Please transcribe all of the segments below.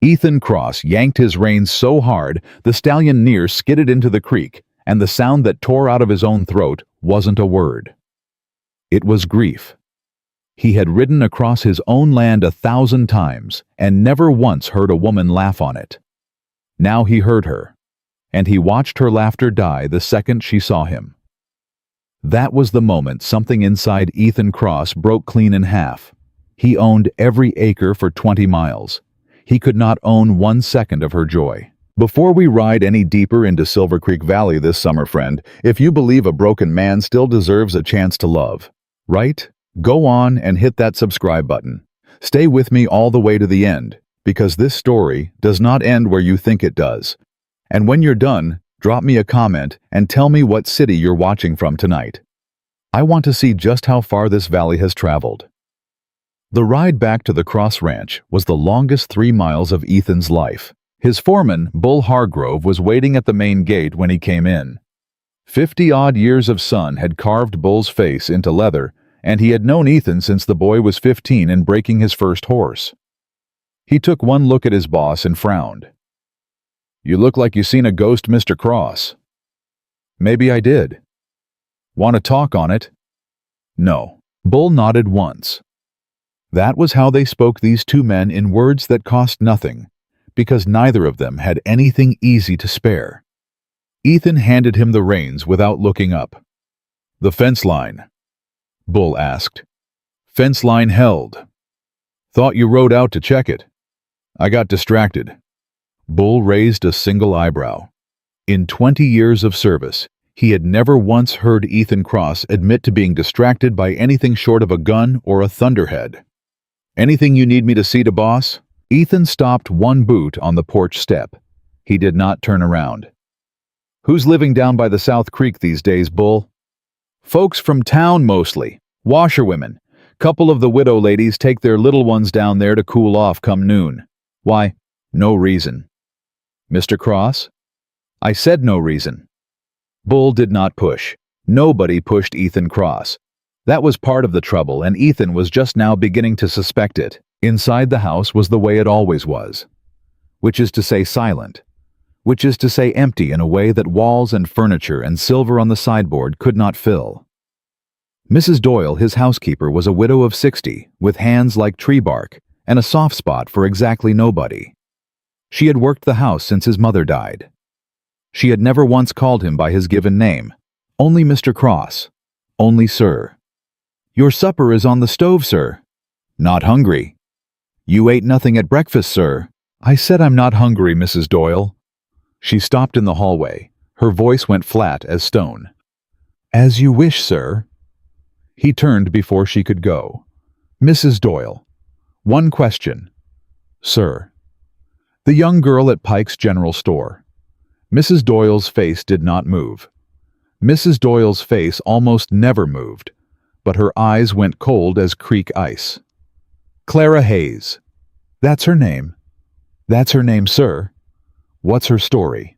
Ethan Cross yanked his reins so hard the stallion near skidded into the creek, and the sound that tore out of his own throat wasn't a word. It was grief. He had ridden across his own land 1,000 times and never once heard a woman laugh on it. Now he heard her, and he watched her laughter die the second she saw him. That was the moment something inside Ethan Cross broke clean in half. He owned every acre for 20 miles. He could not own 1 second of her joy. Before we ride any deeper into Silver Creek Valley this summer, friend, if you believe a broken man still deserves a chance to love, right? Go on and hit that subscribe button. Stay with me all the way to the end, because this story does not end where you think it does. And when you're done, drop me a comment and tell me what city you're watching from tonight. I want to see just how far this valley has traveled. The ride back to the Cross Ranch was the longest 3 miles of Ethan's life. His foreman, Bull Hargrove, was waiting at the main gate when he came in. 50-odd years of sun had carved Bull's face into leather, and he had known Ethan since the boy was 15 and breaking his first horse. He took one look at his boss and frowned. "You look like you seen a ghost, Mr. Cross." "Maybe I did." "Want to talk on it?" "No." Bull nodded once. That was how they spoke, these two men, in words that cost nothing, because neither of them had anything easy to spare. Ethan handed him the reins without looking up. "The fence line?" Bull asked. "Fence line held. Thought you rode out to check it." "I got distracted." Bull raised a single eyebrow. In 20 years of service, he had never once heard Ethan Cross admit to being distracted by anything short of a gun or a thunderhead. "Anything you need me to see to, boss?" Ethan stopped one boot on the porch step. He did not turn around. "Who's living down by the South Creek these days, Bull?" "Folks from town mostly. Washerwomen. Couple of the widow ladies take their little ones down there to cool off come noon." "Why?" "No reason." "Mr. Cross?" "I said no reason." Bull did not push. Nobody pushed Ethan Cross. That was part of the trouble, and Ethan was just now beginning to suspect it. Inside the house was the way it always was. Which is to say silent. Which is to say empty in a way that walls and furniture and silver on the sideboard could not fill. Mrs. Doyle, his housekeeper, was a widow of 60, with hands like tree bark, and a soft spot for exactly nobody. She had worked the house since his mother died. She had never once called him by his given name. Only Mr. Cross. Only Sir. "Your supper is on the stove, sir." "Not hungry." "You ate nothing at breakfast, sir." "I said I'm not hungry, Mrs. Doyle." She stopped in the hallway. Her voice went flat as stone. "As you wish, sir." He turned before she could go. "Mrs. Doyle, one question." "Sir." "The young girl at Pike's General Store." Mrs. Doyle's face did not move. Mrs. Doyle's face almost never moved, but her eyes went cold as creek ice. "Clara Hayes." "That's her name." "That's her name, sir." "What's her story?"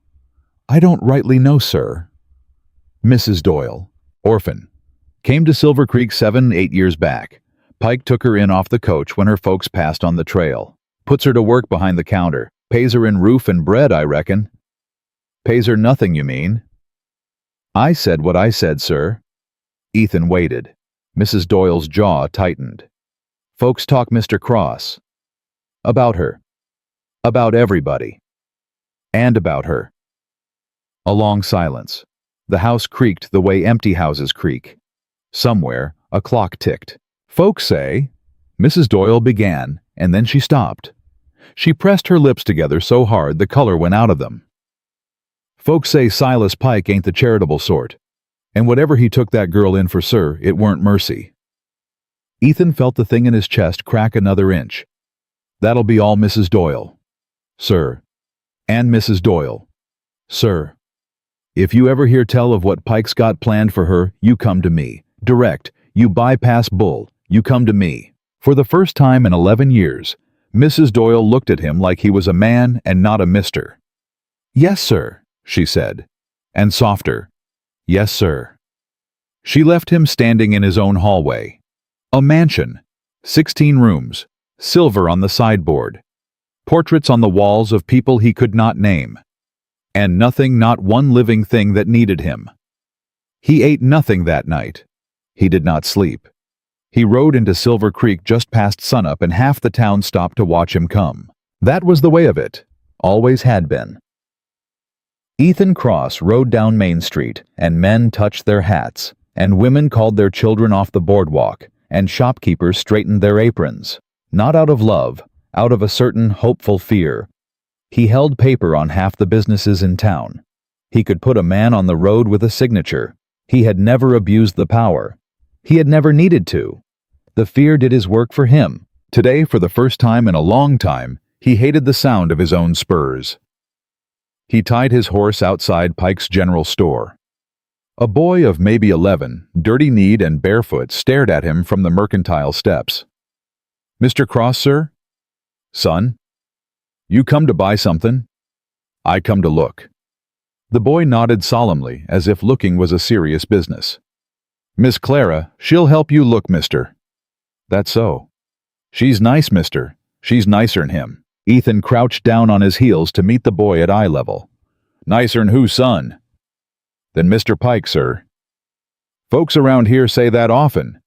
"I don't rightly know, sir." "Mrs. Doyle. Orphan. Came to Silver Creek 7-8 years back. Pike took her in off the coach when her folks passed on the trail. Puts her to work behind the counter. Pays her in roof and bread, I reckon." "Pays her nothing, you mean?" "I said what I said, sir." Ethan waited. Mrs. Doyle's jaw tightened. "Folks talk, Mr. Cross." "About her." "About everybody." "And about her." A long silence. The house creaked the way empty houses creak. Somewhere, a clock ticked. "Folks say," Mrs. Doyle began, and then she stopped. She pressed her lips together so hard the color went out of them. "Folks say Silas Pike ain't the charitable sort. And whatever he took that girl in for, sir, it weren't mercy." Ethan felt the thing in his chest crack another inch. "That'll be all, Mrs. Doyle." "Sir." "And Mrs. Doyle." "Sir. If you ever hear tell of what Pike's got planned for her, you come to me. Direct. You bypass Bull. You come to me." For the first time in 11 years, Mrs. Doyle looked at him like he was a man and not a mister. "Yes, sir," she said. And softer. "Yes, sir." She left him standing in his own hallway. A mansion. 16 rooms. Silver on the sideboard. portraits on the walls of people he could not name, and nothing, not one living thing that needed him. He ate nothing that night. He did not sleep. He rode into Silver Creek just past sunup, and half the town stopped to watch him come. That was the way of it. Always had been. Ethan Cross rode down Main Street, and men touched their hats, and women called their children off the boardwalk, and shopkeepers straightened their aprons. Not out of love, out of a certain hopeful fear. He held paper on half the businesses in town. He could put a man on the road with a signature. He had never abused the power. He had never needed to. The fear did his work for him. Today, for the first time in a long time, he hated the sound of his own spurs. He tied his horse outside Pike's General Store. A boy of maybe 11, dirty-kneed and barefoot, stared at him from the mercantile steps. "Mr. Cross, sir?" "Son? You come to buy something?" "I come to look." The boy nodded solemnly, as if looking was a serious business. "Miss Clara, she'll help you look, mister." "That's so." "She's nice, mister. She's nicer'n him." Ethan crouched down on his heels to meet the boy at eye level. "Nicer'n who, son?" "Than Mr. Pike, sir." "Folks around here say that often."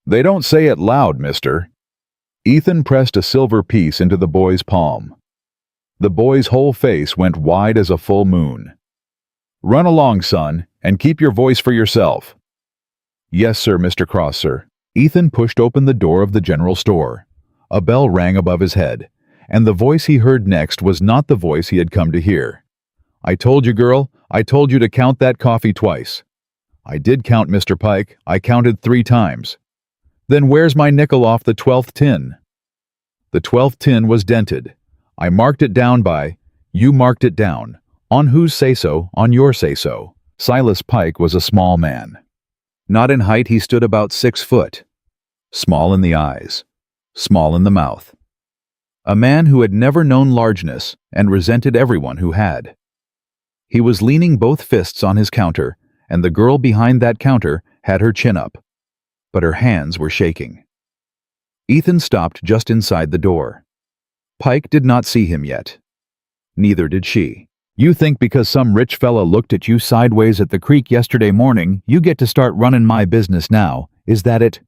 "They don't say it loud, mister." Ethan pressed a silver piece into the boy's palm. The boy's whole face went wide as a full moon. "Run along, son, and keep your voice for yourself." "Yes, sir, Mr. Cross, sir." Ethan pushed open the door of the general store. A bell rang above his head, and the voice he heard next was not the voice he had come to hear. "I told you, girl, I told you to count that coffee twice." "I did count, Mr. Pike. I counted 3 times." "Then where's my nickel off the 12th tin?" "The 12th tin was dented. I marked it down by—" "You marked it down. On whose say-so? On your say-so." Silas Pike was a small man. Not in height, he stood about 6 foot. Small in the eyes. Small in the mouth. A man who had never known largeness and resented everyone who had. He was leaning both fists on his counter, and the girl behind that counter had her chin up, but her hands were shaking. Ethan stopped just inside the door. Pike did not see him yet. Neither did she. "You think because some rich fella looked at you sideways at the creek yesterday morning, you get to start running my business now, is that it?"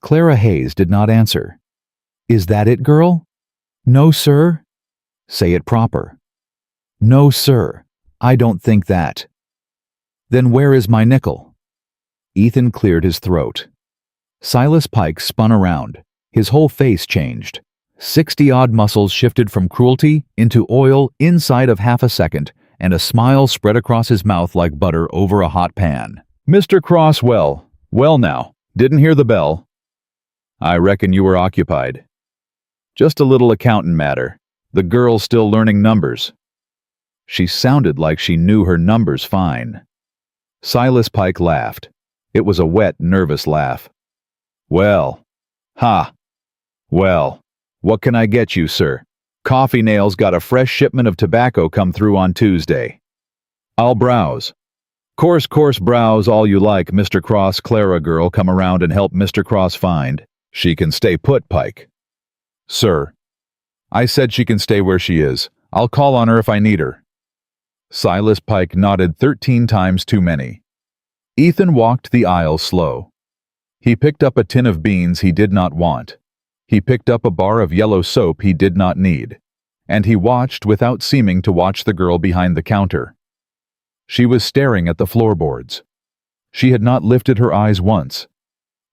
Clara Hayes did not answer. "Is that it, girl?" "No, sir." "Say it proper." "No, sir. I don't think that." "Then where is my nickel?" Ethan cleared his throat. Silas Pike spun around. His whole face changed. 60-odd muscles shifted from cruelty into oil inside of half a second, and a smile spread across his mouth like butter over a hot pan. "Mr. Cross, well now, didn't hear the bell." "I reckon you were occupied." "Just a little accounting matter. The girl's still learning numbers." She sounded like she knew her numbers fine. Silas Pike laughed. It was a wet, nervous laugh. "Well, well, what can I get you, sir? Coffee Nail's got a fresh shipment of tobacco come through on Tuesday." "I'll browse." Course browse all you like, Mr. Cross." Clara girl come around and help Mr. Cross find. "She can stay put, Pike." "Sir." "I said she can stay where she is. I'll call on her if I need her." Silas Pike nodded 13 times too many. Ethan walked the aisle slow. He picked up a tin of beans he did not want. He picked up a bar of yellow soap he did not need. And he watched without seeming to watch the girl behind the counter. She was staring at the floorboards. She had not lifted her eyes once.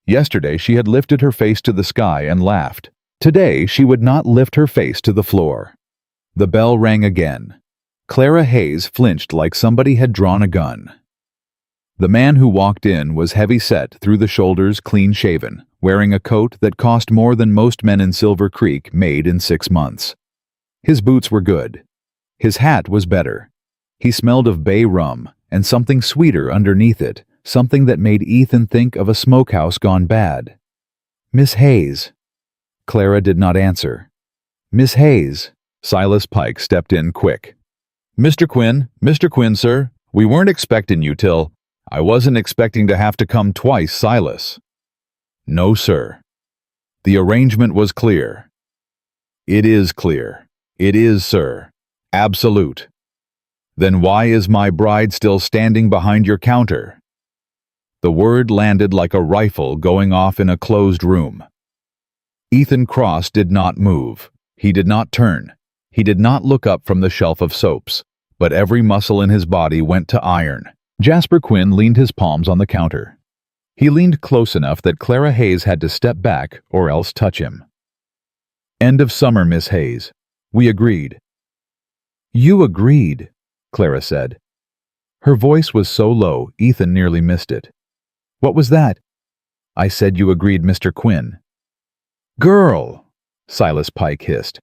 Yesterday she had lifted her face to the sky and laughed. Today she would not lift her face to the floor. The bell rang again. Clara Hayes flinched like somebody had drawn a gun. The man who walked in was heavy-set through the shoulders, clean-shaven, wearing a coat that cost more than most men in Silver Creek made in 6 months. His boots were good. His hat was better. He smelled of bay rum, and something sweeter underneath it, something that made Ethan think of a smokehouse gone bad. "Miss Hayes." Clara did not answer. "Miss Hayes." Silas Pike stepped in quick. Mr. Quinn, sir. We weren't expecting you till—" "I wasn't expecting to have to come twice, Silas." "No, sir." The arrangement was clear. It is clear. It is, sir. Absolute. Then why is my bride still standing behind your counter? The word landed like a rifle going off in a closed room. Ethan Cross did not move. He did not turn. He did not look up from the shelf of soaps, but every muscle in his body went to iron. Jasper Quinn leaned his palms on the counter. He leaned close enough that Clara Hayes had to step back or else touch him. End of summer, Miss Hayes. We agreed. You agreed, Clara said. Her voice was so low, Ethan nearly missed it. What was that? I said you agreed, Mr. Quinn. Girl, Silas Pike hissed.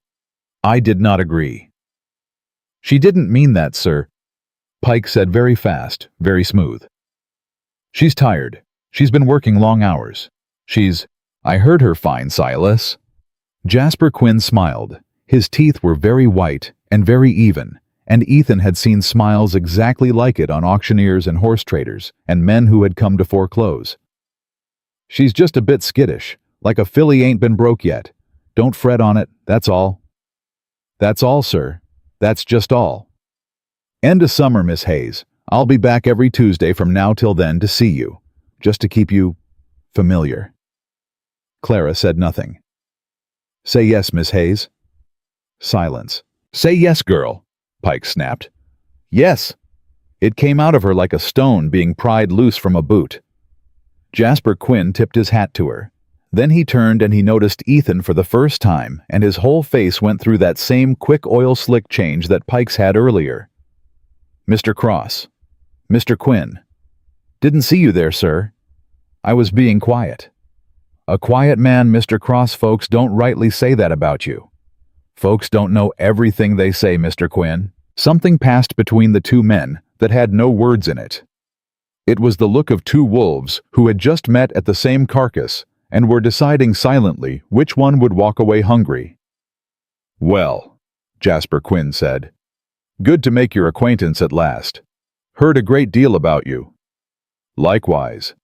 I did not agree. She didn't mean that, sir, Pike said very fast, very smooth. She's tired. She's been working long hours. I heard her fine, Silas. Jasper Quinn smiled. His teeth were very white and very even, and Ethan had seen smiles exactly like it on auctioneers and horse traders and men who had come to foreclose. She's just a bit skittish, like a filly ain't been broke yet. Don't fret on it, that's all. That's all, sir. That's just all. End of summer, Miss Hayes. I'll be back every Tuesday from now till then to see you, just to keep you familiar. Clara said nothing. Say yes, Miss Hayes. Silence. Say yes, girl, Pike snapped. Yes. It came out of her like a stone being pried loose from a boot. Jasper Quinn tipped his hat to her. Then he turned and he noticed Ethan for the first time, and his whole face went through that same quick oil slick change that Pike's had earlier. Mr. Cross. Mr. Quinn. Didn't see you there, sir. I was being quiet. A quiet man, Mr. Cross. Folks don't rightly say that about you. Folks don't know everything they say, Mr. Quinn. Something passed between the two men that had no words in it. It was the look of two wolves who had just met at the same carcass and were deciding silently which one would walk away hungry. Well, Jasper Quinn said. Good to make your acquaintance at last. Heard a great deal about you. Likewise.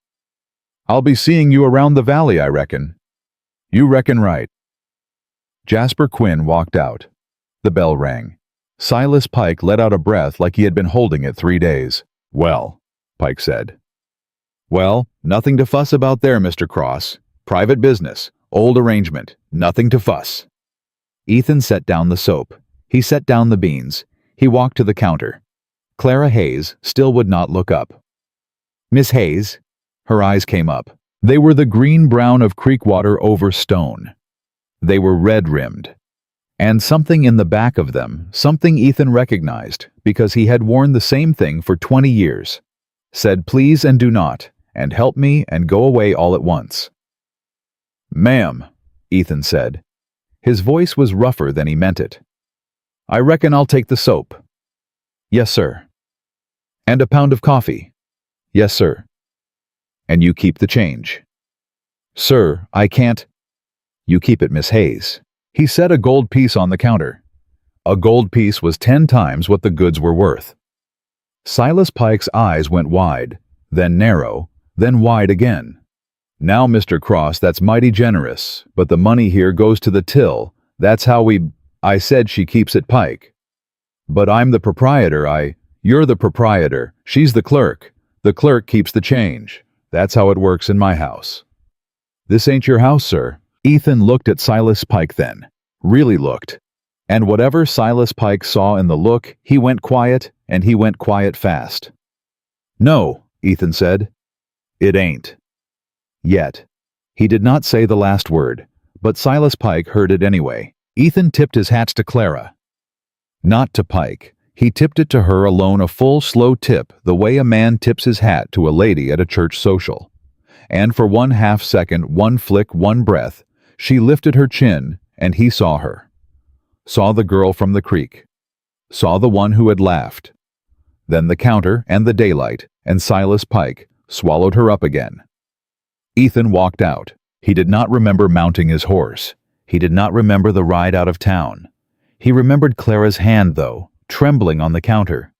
I'll be seeing you around the valley, I reckon. You reckon right. Jasper Quinn walked out. The bell rang. Silas Pike let out a breath like he had been holding it 3 days. Well, Pike said. Well, nothing to fuss about there, Mr. Cross. Private business. Old arrangement. Nothing to fuss. Ethan set down the soap. He set down the beans. He walked to the counter. Clara Hayes still would not look up. Miss Hayes. Her eyes came up. They were the green-brown of creek water over stone. They were red-rimmed. And something in the back of them, something Ethan recognized, because he had worn the same thing for 20 years, said please and do not, and help me and go away all at once. Ma'am, Ethan said. His voice was rougher than he meant it. I reckon I'll take the soap. Yes, sir. And a pound of coffee. Yes, sir. And you keep the change. Sir, I can't. You keep it, Miss Hayes. He set a gold piece on the counter. A gold piece was 10 times what the goods were worth. Silas Pike's eyes went wide, then narrow, then wide again. Now, Mr. Cross, that's mighty generous, but the money here goes to the till. That's how I said she keeps it, Pike. But I'm the proprietor, You're the proprietor, she's the clerk. The clerk keeps the change. That's how it works in my house. This ain't your house, sir. Ethan looked at Silas Pike then. Really looked. And whatever Silas Pike saw in the look, he went quiet, and he went quiet fast. No, Ethan said. It ain't. Yet. He did not say the last word, but Silas Pike heard it anyway. Ethan tipped his hat to Clara. Not to Pike. He tipped it to her alone, a full, slow tip, the way a man tips his hat to a lady at a church social. And for 1/2 second, one flick, one breath, she lifted her chin, and he saw her. Saw the girl from the creek. Saw the one who had laughed. Then the counter and the daylight, and Silas Pike swallowed her up again. Ethan walked out. He did not remember mounting his horse. He did not remember the ride out of town. He remembered Clara's hand, though, trembling on the counter,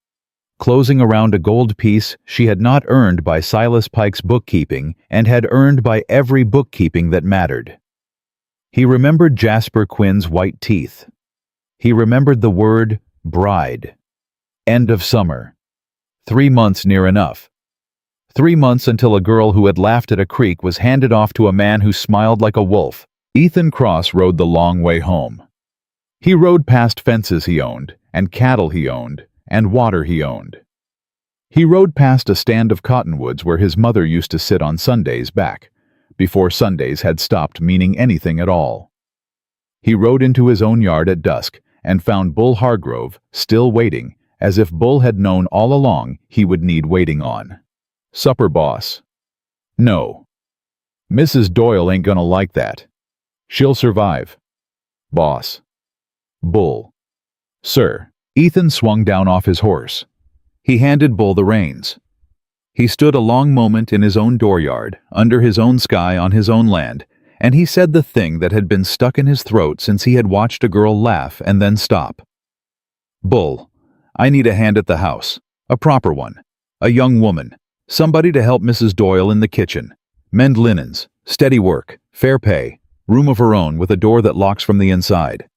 closing around a gold piece she had not earned by Silas Pike's bookkeeping and had earned by every bookkeeping that mattered. He remembered Jasper Quinn's white teeth. He remembered the word bride. End of summer. 3 months near enough. 3 months until a girl who had laughed at a creek was handed off to a man who smiled like a wolf. Ethan Cross rode the long way home. He rode past fences he owned, and cattle he owned, and water he owned. He rode past a stand of cottonwoods where his mother used to sit on Sundays back, before Sundays had stopped meaning anything at all. He rode into his own yard at dusk and found Bull Hargrove still waiting, as if Bull had known all along he would need waiting on. Supper, boss. No. Mrs. Doyle ain't gonna like that. She'll survive. Boss. Bull. Sir. Ethan swung down off his horse. He handed Bull the reins. He stood a long moment in his own dooryard, under his own sky on his own land, and he said the thing that had been stuck in his throat since he had watched a girl laugh and then stop. Bull, I need a hand at the house. A proper one. A young woman. Somebody to help Mrs. Doyle in the kitchen. Mend linens. Steady work. Fair pay. Room of her own with a door that locks from the inside.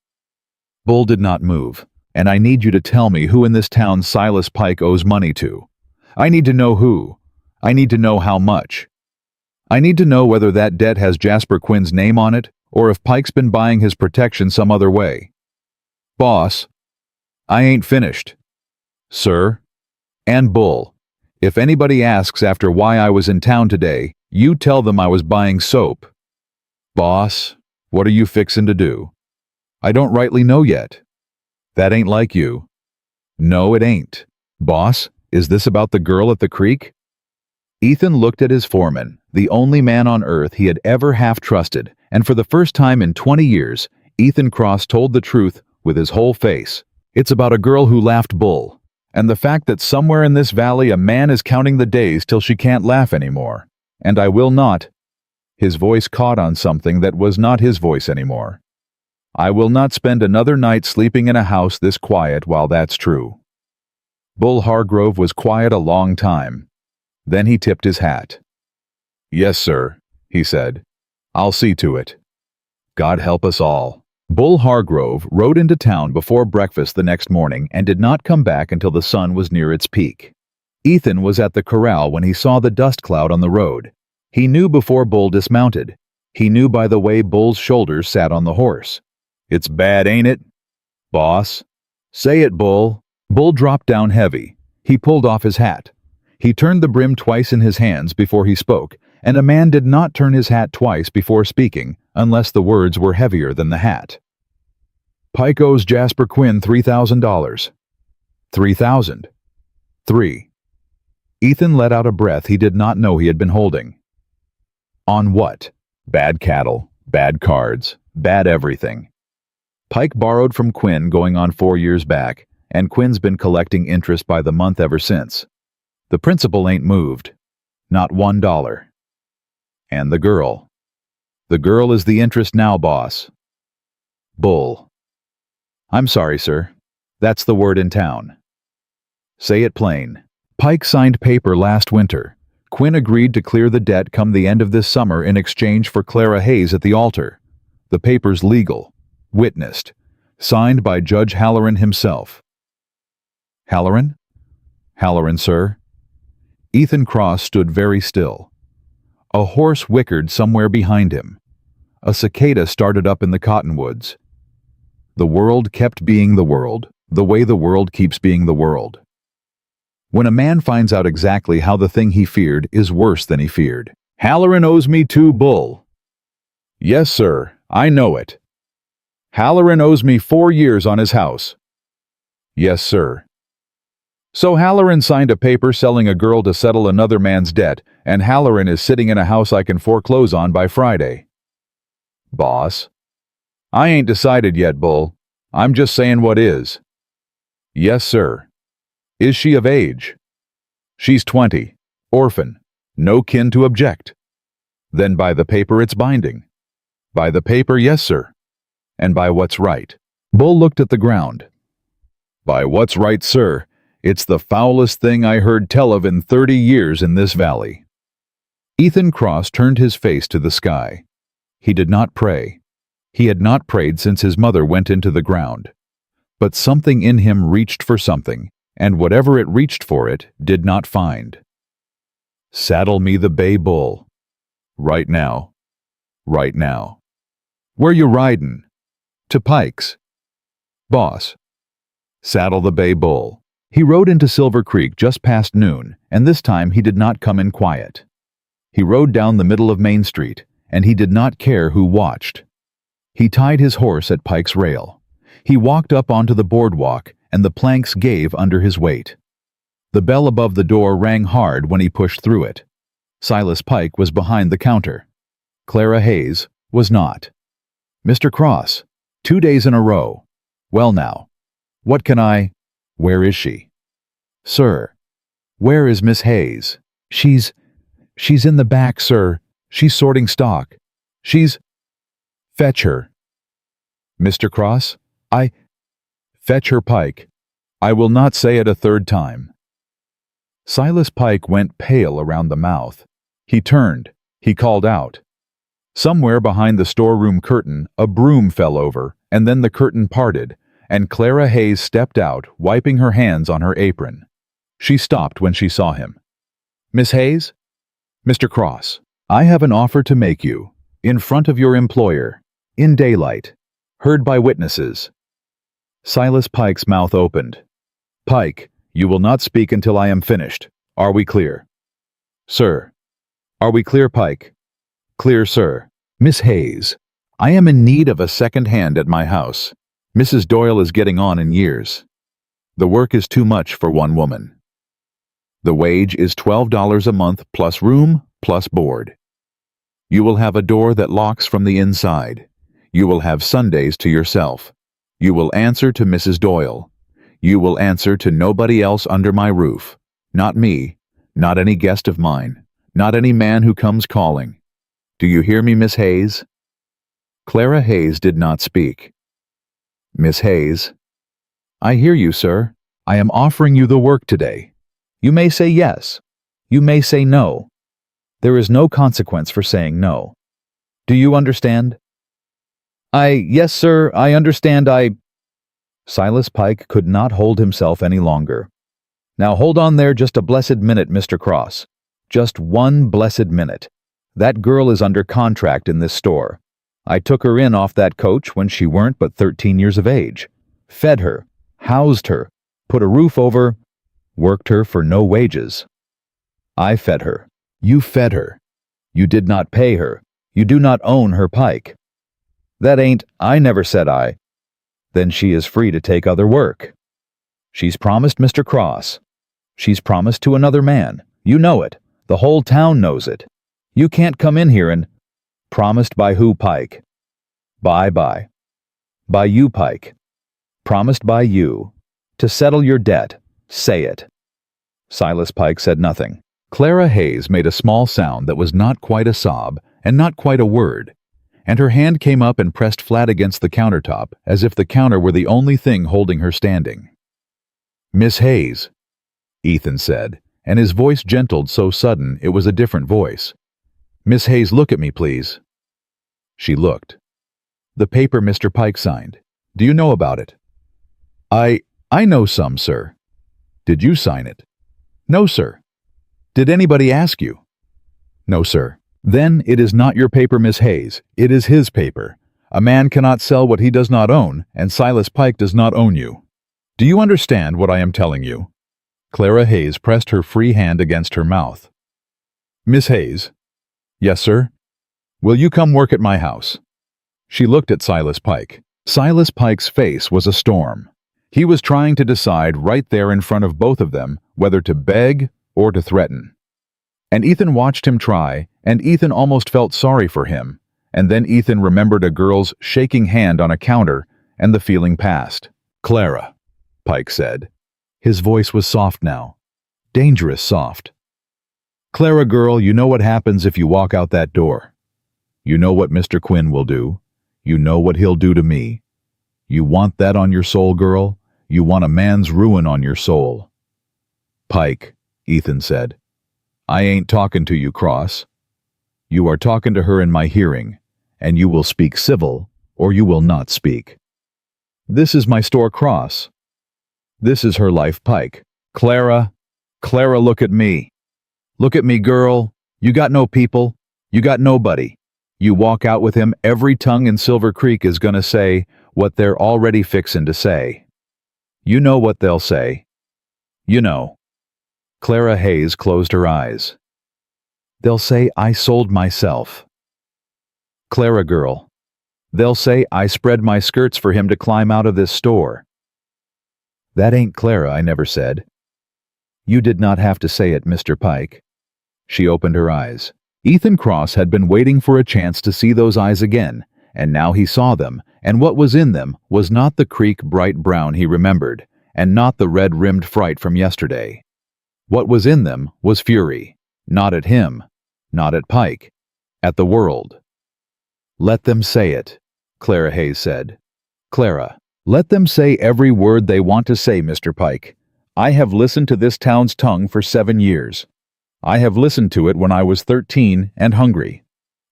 Bull did not move. And I need you to tell me who in this town Silas Pike owes money to. I need to know who. I need to know how much. I need to know whether that debt has Jasper Quinn's name on it, or if Pike's been buying his protection some other way. Boss, I ain't finished. Sir, and Bull, if anybody asks after why I was in town today, you tell them I was buying soap. Boss, what are you fixin' to do? I don't rightly know yet. That ain't like you. No, it ain't. Boss, is this about the girl at the creek? Ethan looked at his foreman, the only man on earth he had ever half trusted, and for the first time in 20 years, Ethan Cross told the truth with his whole face. It's about a girl who laughed Bull, and the fact that somewhere in this valley a man is counting the days till she can't laugh anymore. And I will not. His voice caught on something that was not his voice anymore. I will not spend another night sleeping in a house this quiet while that's true. Bull Hargrove was quiet a long time. Then he tipped his hat. Yes, sir, he said. I'll see to it. God help us all. Bull Hargrove rode into town before breakfast the next morning and did not come back until the sun was near its peak. Ethan was at the corral when he saw the dust cloud on the road. He knew before Bull dismounted. He knew by the way Bull's shoulders sat on the horse. It's bad, ain't it? Boss. Say it, Bull. Bull dropped down heavy. He pulled off his hat. He turned the brim twice in his hands before he spoke, and a man did not turn his hat twice before speaking, unless the words were heavier than the hat. Pike owes Jasper Quinn $3,000. 3,000. 3. Ethan let out a breath he did not know he had been holding. On what? Bad cattle, bad cards, bad everything. Pike borrowed from Quinn going on 4 years back, and Quinn's been collecting interest by the month ever since. The principal ain't moved. Not $1. And the girl. The girl is the interest now, boss. Bull. I'm sorry, sir. That's the word in town. Say it plain. Pike signed paper last winter. Quinn agreed to clear the debt come the end of this summer in exchange for Clara Hayes at the altar. The paper's legal. Witnessed. Signed by Judge Halloran himself. Halloran? Halloran, sir. Ethan Cross stood very still. A horse whickered somewhere behind him. A cicada started up in the cottonwoods. The world kept being the world, the way the world keeps being the world. When a man finds out exactly how the thing he feared is worse than he feared. Halloran owes me 2, Bull. Yes, sir, I know it. Halloran owes me 4 years on his house. Yes, sir. So Halloran signed a paper selling a girl to settle another man's debt, and Halloran is sitting in a house I can foreclose on by Friday. Boss. I ain't decided yet, Bull. I'm just saying what is. Yes, sir. Is she of age? She's 20. Orphan. No kin to object. Then by the paper it's binding. By the paper, yes, sir. And by what's right. Bull looked at the ground. By what's right, sir. It's the foulest thing I heard tell of in 30 years in this valley. Ethan Cross turned his face to the sky. He did not pray. He had not prayed since his mother went into the ground. But something in him reached for something, and whatever it reached for it did not find. Saddle me the bay bull. Right now. Right now. Where you ridin'? To Pike's. Boss. Saddle the bay bull. He rode into Silver Creek just past noon, and this time he did not come in quiet. He rode down the middle of Main Street, and he did not care who watched. He tied his horse at Pike's rail. He walked up onto the boardwalk, and the planks gave under his weight. The bell above the door rang hard when he pushed through it. Silas Pike was behind the counter. Clara Hayes was not. Mr. Cross, 2 days in a row. Well now, what can I... Where is she? Sir, where is Miss Hayes? She's in the back, sir. She's sorting stock. Fetch her. Mr. Cross, Fetch her, Pike. I will not say it a third time. Silas Pike went pale around the mouth. He turned. He called out. Somewhere behind the storeroom curtain, a broom fell over, and then the curtain parted, and Clara Hayes stepped out, wiping her hands on her apron. She stopped when she saw him. Miss Hayes? Mr. Cross, I have an offer to make you, in front of your employer, in daylight, heard by witnesses. Silas Pike's mouth opened. Pike, you will not speak until I am finished. Are we clear? Sir. Are we clear, Pike? Clear, sir. Miss Hayes, I am in need of a second hand at my house. Mrs. Doyle is getting on in years. The work is too much for one woman. The wage is $12 a month plus room plus board. You will have a door that locks from the inside. You will have Sundays to yourself. You will answer to Mrs. Doyle. You will answer to nobody else under my roof. Not me, not any guest of mine, not any man who comes calling. Do you hear me, Miss Hayes? Clara Hayes did not speak. Miss Hayes, I hear you, sir. I am offering you the work today. You may say yes. You may say no. There is no consequence for saying no. Do you understand? Yes, sir, I understand. Silas Pike could not hold himself any longer. Now hold on there just a blessed minute, Mr. Cross. Just one blessed minute. That girl is under contract in this store. I took her in off that coach when she weren't but 13 years of age. Fed her, housed her, put a roof over, worked her for no wages. I fed her. You fed her. You did not pay her. You do not own her, Pike. That ain't, I never said I. Then she is free to take other work. She's promised Mr. Cross. She's promised to another man. You know it. The whole town knows it. You can't come in here and... Promised by who, Pike? By you, Pike. Promised by you. To settle your debt. Say it. Silas Pike said nothing. Clara Hayes made a small sound that was not quite a sob and not quite a word, and her hand came up and pressed flat against the countertop as if the counter were the only thing holding her standing. Miss Hayes, Ethan said, and his voice gentled so sudden it was a different voice. Miss Hayes, look at me, please. She looked. The paper Mr. Pike signed. Do you know about it? I know some, sir. Did you sign it? No, sir. Did anybody ask you? No, sir. Then it is not your paper, Miss Hayes. It is his paper. A man cannot sell what he does not own, and Silas Pike does not own you. Do you understand what I am telling you? Clara Hayes pressed her free hand against her mouth. Miss Hayes. Yes, sir. Will you come work at my house? She looked at Silas Pike. Silas Pike's face was a storm. He was trying to decide right there in front of both of them whether to beg or to threaten. And Ethan watched him try, and Ethan almost felt sorry for him, and then Ethan remembered a girl's shaking hand on a counter, and the feeling passed. Clara, Pike said. His voice was soft now. Dangerous soft. Clara girl, you know what happens if you walk out that door. You know what Mr. Quinn will do. You know what he'll do to me. You want that on your soul, girl? You want a man's ruin on your soul. Pike, Ethan said. I ain't talking to you, Cross. You are talking to her in my hearing, and you will speak civil, or you will not speak. This is my store cross. This is her life pike. Clara, Clara, look at me. Look at me, girl. You got no people. You got nobody. You walk out with him, every tongue in Silver Creek is gonna say what they're already fixin' to say. You know what they'll say. You know. Clara Hayes closed her eyes. They'll say I sold myself. Clara girl. They'll say I spread my skirts for him to climb out of this store. That ain't Clara, I never said. You did not have to say it, Mr. Pike. She opened her eyes. Ethan Cross had been waiting for a chance to see those eyes again, and now he saw them, and what was in them was not the creek bright brown he remembered, and not the red-rimmed fright from yesterday. What was in them was fury, not at him, not at Pike, at the world. Let them say it, Clara Hayes said. Clara, let them say every word they want to say, Mr. Pike. I have listened to this town's tongue for 7 years. I have listened to it when I was 13 and hungry.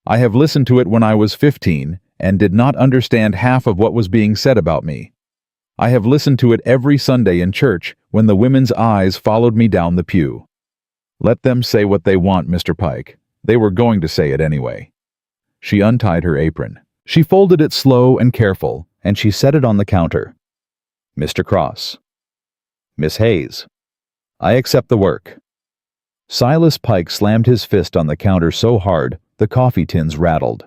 I have listened to it when I was 15 and did not understand half of what was being said about me. I have listened to it every Sunday in church when the women's eyes followed me down the pew. Let them say what they want, Mr. Pike. They were going to say it anyway. She untied her apron. She folded it slow and careful, and she set it on the counter. Mr. Cross. Miss Hayes. I accept the work. Silas Pike slammed his fist on the counter so hard the coffee tins rattled.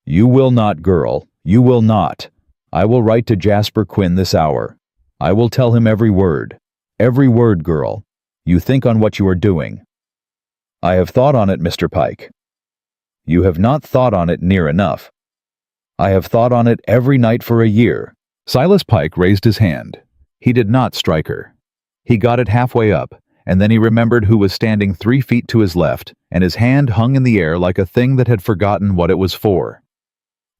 You will not, girl. You will not. I will write to Jasper Quinn this hour. I will tell him every word. Every word, girl. You think on what you are doing. I have thought on it, Mr. Pike. You have not thought on it near enough. I have thought on it every night for a year. Silas Pike raised his hand. He did not strike her. He got it halfway up, and then he remembered who was standing 3 feet to his left, and his hand hung in the air like a thing that had forgotten what it was for.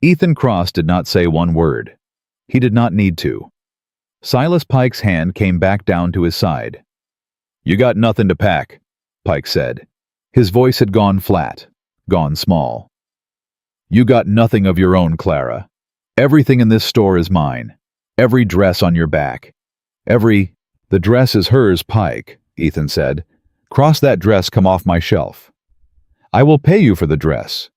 Ethan Cross did not say one word. He did not need to. Silas Pike's hand came back down to his side. You got nothing to pack, Pike said. His voice had gone flat, gone small. You got nothing of your own, Clara. Everything in this store is mine. Every dress on your back. The dress is hers, Pike, Ethan said. Cross that dress come off my shelf. I will pay you for the dress.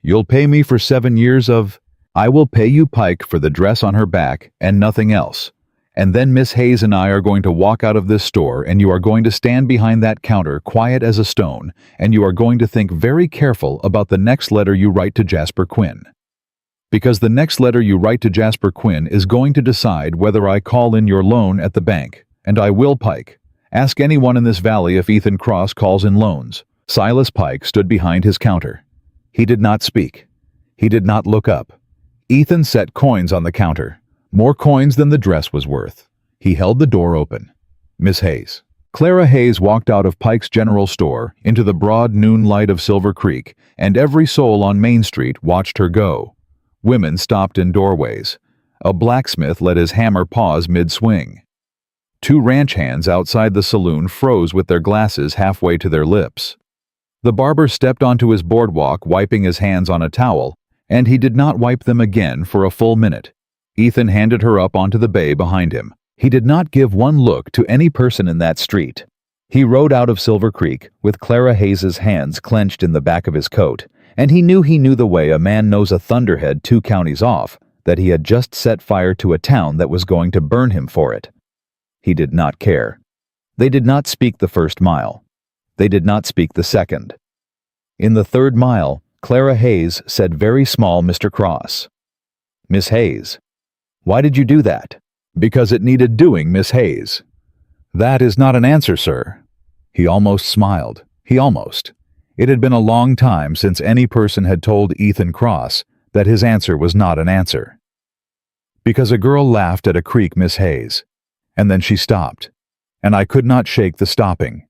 You'll pay me for 7 years of... I will pay you, Pike, for the dress on her back and nothing else. And then Miss Hayes and I are going to walk out of this store, and you are going to stand behind that counter quiet as a stone, and you are going to think very careful about the next letter you write to Jasper Quinn. Because the next letter you write to Jasper Quinn is going to decide whether I call in your loan at the bank, and I will, Pike. Ask anyone in this valley if Ethan Cross calls in loans. Silas Pike stood behind his counter. He did not speak. He did not look up. Ethan set coins on the counter, more coins than the dress was worth. He held the door open. Miss Hayes. Clara Hayes walked out of Pike's General Store into the broad noon light of Silver Creek, and every soul on Main Street watched her go. Women stopped in doorways. A blacksmith let his hammer pause mid-swing. 2 ranch hands outside the saloon froze with their glasses halfway to their lips. The barber stepped onto his boardwalk wiping his hands on a towel, and he did not wipe them again for a full minute. Ethan handed her up onto the bay behind him. He did not give one look to any person in that street. He rode out of Silver Creek with Clara Hayes's hands clenched in the back of his coat, and he knew the way a man knows a thunderhead 2 counties off, that he had just set fire to a town that was going to burn him for it. He did not care. They did not speak the 1st mile. They did not speak the 2nd. In the 3rd mile, Clara Hayes said very small, Mr. Cross. Miss Hayes. Why did you do that? Because it needed doing, Miss Hayes. That is not an answer, sir. He almost smiled. He almost. It had been a long time since any person had told Ethan Cross that his answer was not an answer. Because a girl laughed at a creek, Miss Hayes, and then she stopped, and I could not shake the stopping.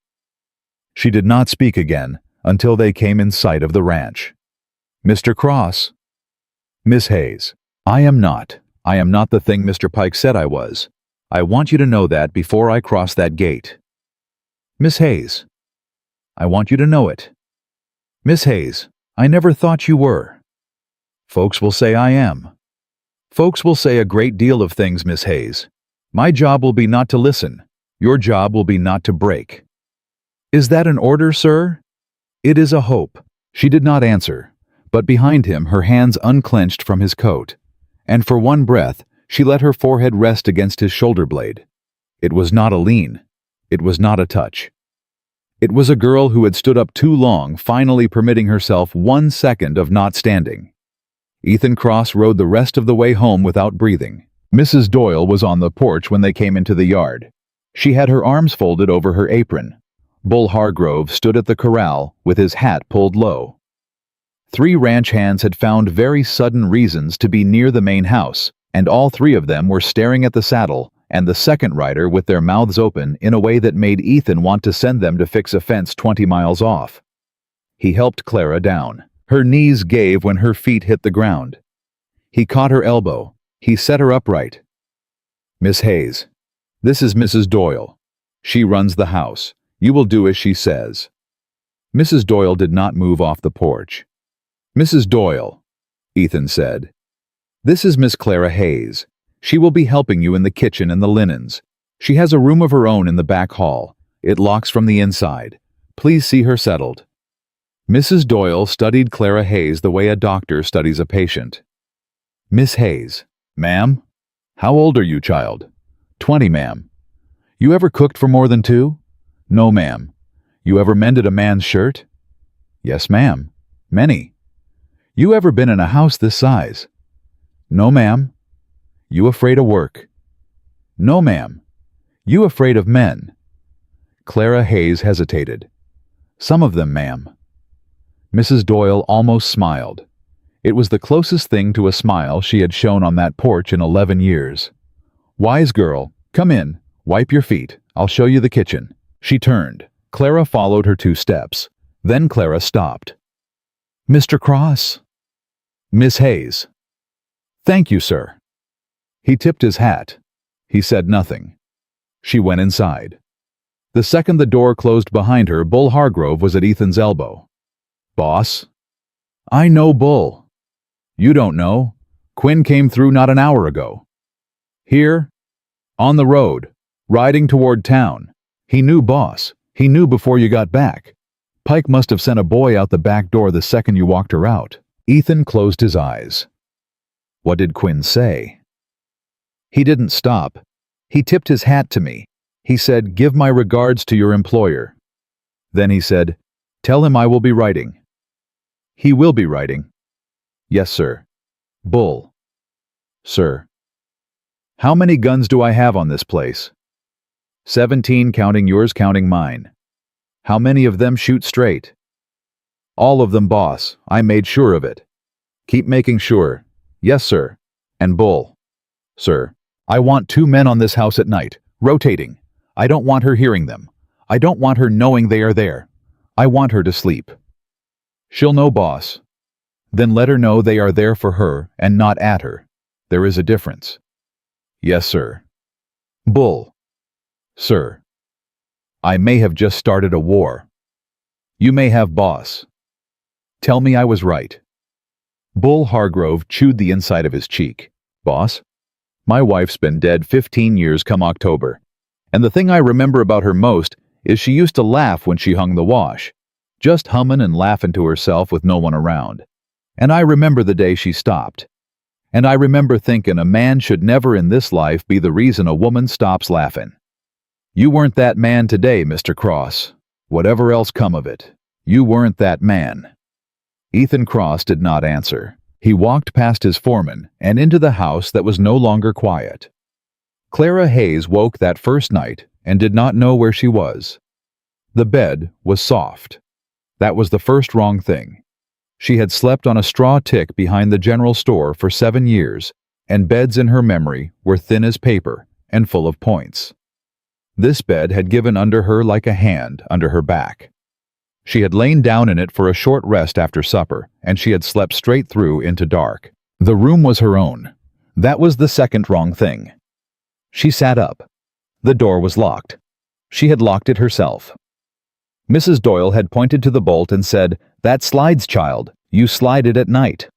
She did not speak again until they came in sight of the ranch. Mr. Cross. Miss Hayes, I am not the thing Mr. Pike said I was. I want you to know that before I cross that gate. Miss Hayes, I want you to know it. Miss Hayes, I never thought you were. Folks will say I am. Folks will say a great deal of things, Miss Hayes. My job will be not to listen. Your job will be not to break. Is that an order, sir? It is a hope. She did not answer, but behind him her hands unclenched from his coat, and for one breath she let her forehead rest against his shoulder blade. It was not a lean. It was not a touch. It was a girl who had stood up too long, finally permitting herself 1 second of not standing. Ethan Cross rode the rest of the way home without breathing. Mrs. Doyle was on the porch when they came into the yard. She had her arms folded over her apron. Bull Hargrove stood at the corral with his hat pulled low. 3 ranch hands had found very sudden reasons to be near the main house, and all 3 of them were staring at the saddle and the second rider with their mouths open in a way that made Ethan want to send them to fix a fence 20 miles off. He helped Clara down. Her knees gave when her feet hit the ground. He caught her elbow. He set her upright. Miss Hayes, this is Mrs. Doyle. She runs the house. You will do as she says. Mrs. Doyle did not move off the porch. Mrs. Doyle, Ethan said, this is Miss Clara Hayes. She will be helping you in the kitchen and the linens. She has a room of her own in the back hall. It locks from the inside. Please see her settled. Mrs. Doyle studied Clara Hayes the way a doctor studies a patient. Miss Hayes, ma'am? How old are you, child? 20, ma'am. You ever cooked for more than 2? No, ma'am. You ever mended a man's shirt? Yes, ma'am. Many. You ever been in a house this size? No, ma'am. You afraid of work? No, ma'am. You afraid of men? Clara Hayes hesitated. Some of them, ma'am. Mrs. Doyle almost smiled. It was the closest thing to a smile she had shown on that porch in 11 years. Wise girl, come in. Wipe your feet. I'll show you the kitchen. She turned. Clara followed her 2 steps. Then Clara stopped. Mr. Cross? Miss Hayes. Thank you, sir. He tipped his hat. He said nothing. She went inside. The second the door closed behind her, Bull Hargrove was at Ethan's elbow. Boss? I know Bull. You don't know. Quinn came through not an hour ago. Here? On the road. Riding toward town. He knew boss. He knew before you got back. Pike must have sent a boy out the back door the second you walked her out. Ethan closed his eyes. What did Quinn say? He didn't stop. He tipped his hat to me. He said, give my regards to your employer. Then he said, tell him I will be writing. He will be writing. Yes, sir. Bull. Sir. How many guns do I have on this place? 17, counting yours, counting mine. How many of them shoot straight? All of them, boss. I made sure of it. Keep making sure. Yes, sir. And Bull. Sir. I want 2 men on this house at night, rotating. I don't want her hearing them. I don't want her knowing they are there. I want her to sleep. She'll know, boss. Then let her know they are there for her and not at her. There is a difference. Yes, sir. Bull. Sir. I may have just started a war. You may have, boss. Tell me I was right. Bull Hargrove chewed the inside of his cheek. Boss? My wife's been dead 15 years come October, and the thing I remember about her most is she used to laugh when she hung the wash, just humming and laughing to herself with no one around. And I remember the day she stopped. And I remember thinking a man should never in this life be the reason a woman stops laughing. You weren't that man today, Mr. Cross. Whatever else come of it, you weren't that man. Ethan Cross did not answer. He walked past his foreman and into the house that was no longer quiet. Clara Hayes woke that first night and did not know where she was. The bed was soft. That was the first wrong thing. She had slept on a straw tick behind the general store for 7 years, and beds in her memory were thin as paper and full of points. This bed had given under her like a hand under her back. She had lain down in it for a short rest after supper, and she had slept straight through into dark. The room was her own. That was the second wrong thing. She sat up. The door was locked. She had locked it herself. Mrs. Doyle had pointed to the bolt and said, "That slides, child. You slide it at night."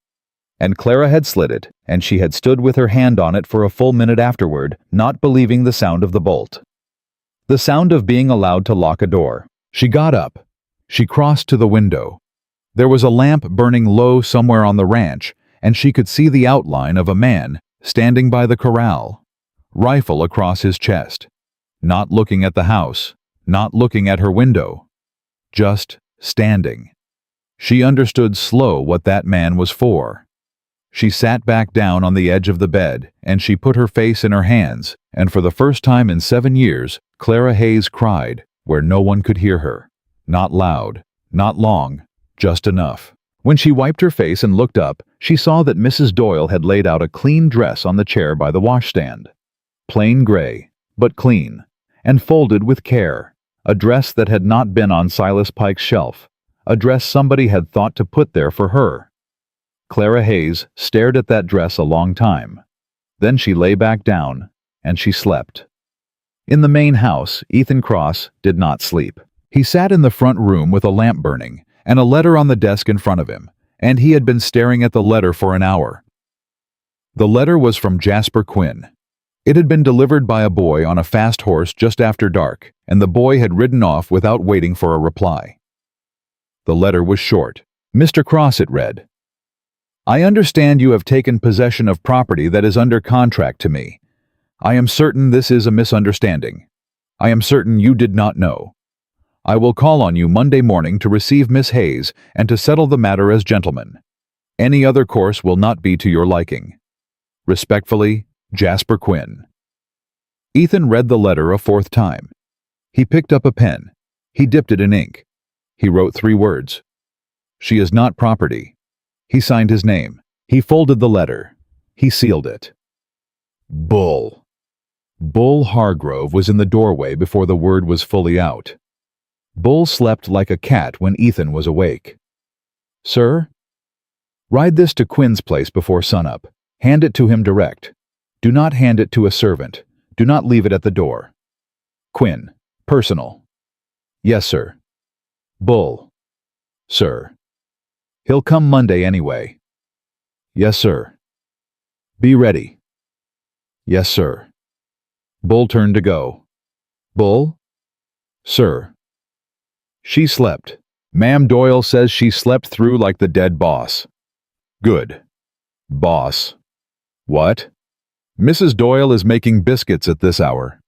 And Clara had slid it, and she had stood with her hand on it for a full minute afterward, not believing the sound of the bolt. The sound of being allowed to lock a door. She got up. She crossed to the window. There was a lamp burning low somewhere on the ranch, and she could see the outline of a man standing by the corral, rifle across his chest, not looking at the house, not looking at her window, just standing. She understood slow what that man was for. She sat back down on the edge of the bed, and she put her face in her hands, and for the first time in 7 years, Clara Hayes cried where no one could hear her. Not loud, not long, just enough. When she wiped her face and looked up, she saw that Mrs. Doyle had laid out a clean dress on the chair by the washstand. Plain gray, but clean, and folded with care. A dress that had not been on Silas Pike's shelf. A dress somebody had thought to put there for her. Clara Hayes stared at that dress a long time. Then she lay back down, and she slept. In the main house, Ethan Cross did not sleep. He sat in the front room with a lamp burning, and a letter on the desk in front of him, and he had been staring at the letter for an hour. The letter was from Jasper Quinn. It had been delivered by a boy on a fast horse just after dark, and the boy had ridden off without waiting for a reply. The letter was short. Mr. Cross, it read. I understand you have taken possession of property that is under contract to me. I am certain this is a misunderstanding. I am certain you did not know. I will call on you Monday morning to receive Miss Hayes and to settle the matter as gentlemen. Any other course will not be to your liking. Respectfully, Jasper Quinn. Ethan read the letter a fourth time. He picked up a pen. He dipped it in ink. He wrote 3 words. She is not property. He signed his name. He folded the letter. He sealed it. Bull. Bull Hargrove was in the doorway before the word was fully out. Bull slept like a cat when Ethan was awake. Sir? Ride this to Quinn's place before sunup. Hand it to him direct. Do not hand it to a servant. Do not leave it at the door. Quinn. Personal. Yes, sir. Bull. Sir. He'll come Monday anyway. Yes, sir. Be ready. Yes, sir. Bull turned to go. Bull? Sir. She slept. Ma'am Doyle says she slept through like the dead boss. Good. Boss. What? Mrs. Doyle is making biscuits at this hour.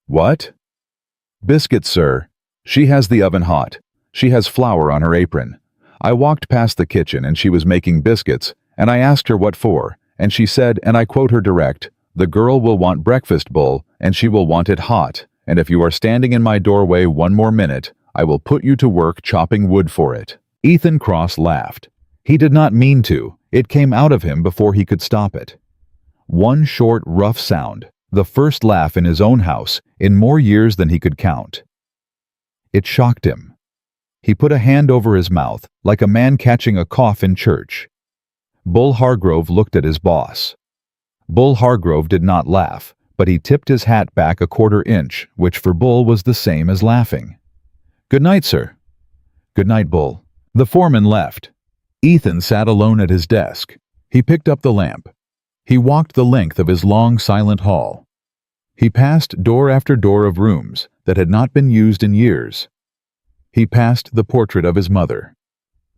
What? Biscuits, sir. She has the oven hot. She has flour on her apron. I walked past the kitchen and she was making biscuits, and I asked her what for, and she said, and I quote her direct, "The girl will want breakfast, Bull, and she will want it hot, and if you are standing in my doorway one more minute, I will put you to work chopping wood for it." Ethan Cross laughed. He did not mean to. It came out of him before he could stop it. One short, rough sound, the first laugh in his own house in more years than he could count. It shocked him. He put a hand over his mouth, like a man catching a cough in church. Bull Hargrove looked at his boss. Bull Hargrove did not laugh, but he tipped his hat back a quarter inch, which for Bull was the same as laughing. Good night, sir. Good night, Bull. The foreman left. Ethan sat alone at his desk. He picked up the lamp. He walked the length of his long, silent hall. He passed door after door of rooms that had not been used in years. He passed the portrait of his mother.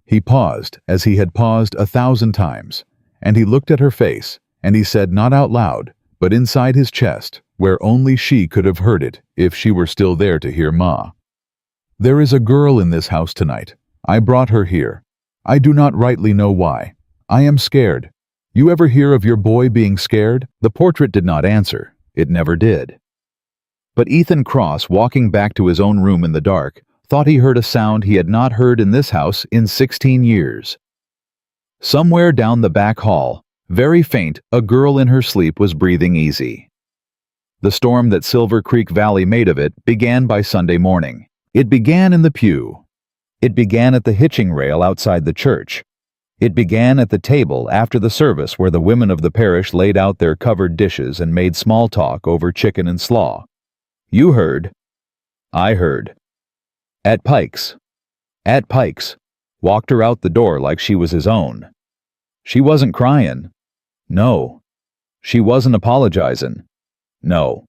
He paused, as he had paused 1,000 times, and he looked at her face, and he said not out loud, but inside his chest, where only she could have heard it if she were still there to hear Ma. There is a girl in this house tonight. I brought her here. I do not rightly know why. I am scared. You ever hear of your boy being scared? The portrait did not answer. It never did. But Ethan Cross, walking back to his own room in the dark, thought he heard a sound he had not heard in this house in 16 years. Somewhere down the back hall, very faint, a girl in her sleep was breathing easy. The storm that Silver Creek Valley made of it began by Sunday morning. It began in the pew. It began at the hitching rail outside the church. It began at the table after the service where the women of the parish laid out their covered dishes and made small talk over chicken and slaw. You heard. I heard. At Pike's. Walked her out the door like she was his own. She wasn't crying. No. She wasn't apologizing. No.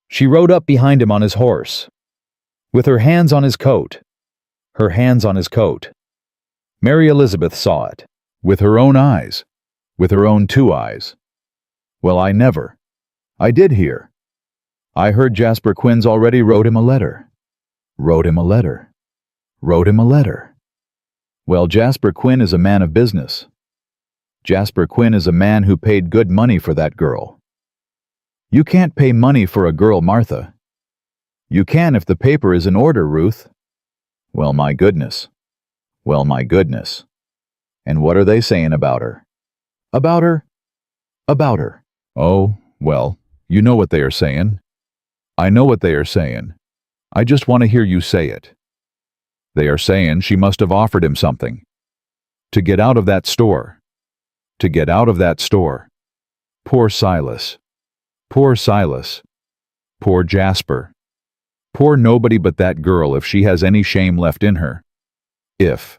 She rode up behind him on his horse, with her hands on his coat. Her hands on his coat. Mary Elizabeth saw it, with her own eyes, with her own two eyes. Well, I did hear. I heard Jasper Quinn's already wrote him a letter. Wrote him a letter. Wrote him a letter. Well, Jasper Quinn is a man of business. Jasper Quinn is a man who paid good money for that girl. You can't pay money for a girl, Martha. You can if the paper is in order, Ruth. Well, my goodness. Well, my goodness. And what are they saying about her? About her? About her. Oh, well, you know what they are saying. I know what they are saying. I just want to hear you say it. They are saying she must have offered him something. To get out of that store. To get out of that store. Poor Silas. Poor Silas. Poor Jasper. Poor nobody but that girl if she has any shame left in her. If.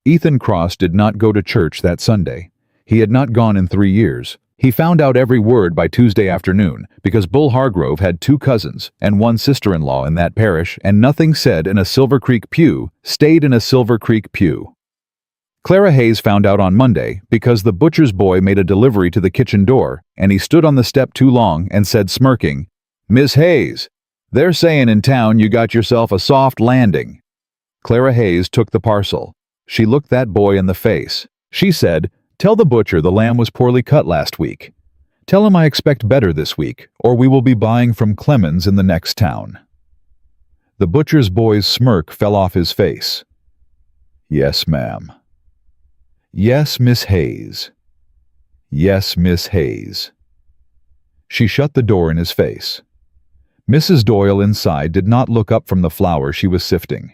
Ethan Cross did not go to church that Sunday. He had not gone in 3 years. He found out every word by Tuesday afternoon, because Bull Hargrove had 2 cousins and 1 sister-in-law in that parish, and nothing said in a Silver Creek pew stayed in a Silver Creek pew. Clara Hayes found out on Monday because the butcher's boy made a delivery to the kitchen door, and he stood on the step too long and said, smirking, "Miss Hayes, they're saying in town you got yourself a soft landing." Clara Hayes took the parcel. She looked that boy in the face. She said, "Tell the butcher the lamb was poorly cut last week. Tell him I expect better this week, or we will be buying from Clemens in the next town." The butcher's boy's smirk fell off his face. "Yes, ma'am." "Yes, Miss Hayes." "Yes, Miss Hayes." She shut the door in his face. Mrs. Doyle inside did not look up from the flour she was sifting,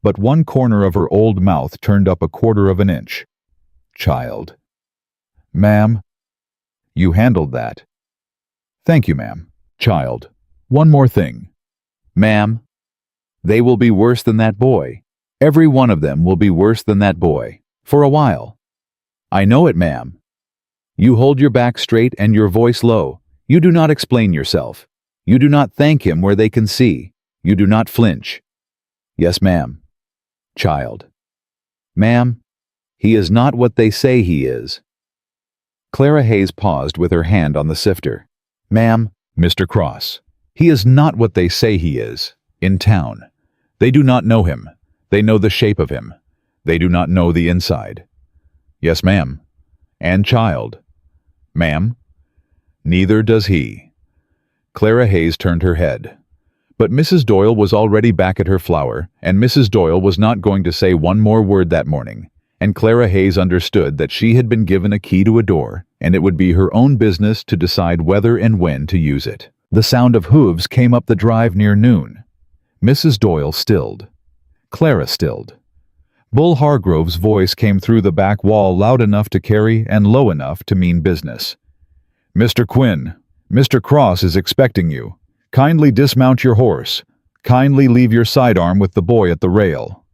but one corner of her old mouth turned up 1/4 of an inch. "Child." "Ma'am." "You handled that." "Thank you, ma'am." "Child, one more thing." "Ma'am, they will be worse than that boy. Every one of them will be worse than that boy. For a while." "I know it, ma'am." "You hold your back straight and your voice low. You do not explain yourself. You do not thank him where they can see. You do not flinch." "Yes, ma'am." "Child." "Ma'am, he is not what they say he is." Clara Hayes paused with her hand on the sifter. "Ma'am, Mr. Cross, he is not what they say he is, in town. They do not know him. They know the shape of him. They do not know the inside." "Yes, ma'am." "And child." "Ma'am." "Neither does he." Clara Hayes turned her head. But Mrs. Doyle was already back at her flour, and Mrs. Doyle was not going to say one more word that morning, and Clara Hayes understood that she had been given a key to a door, and it would be her own business to decide whether and when to use it. The sound of hooves came up the drive near noon. Mrs. Doyle stilled. Clara stilled. Bull Hargrove's voice came through the back wall loud enough to carry and low enough to mean business. "Mr. Quinn, Mr. Cross is expecting you. Kindly dismount your horse. Kindly leave your sidearm with the boy at the rail."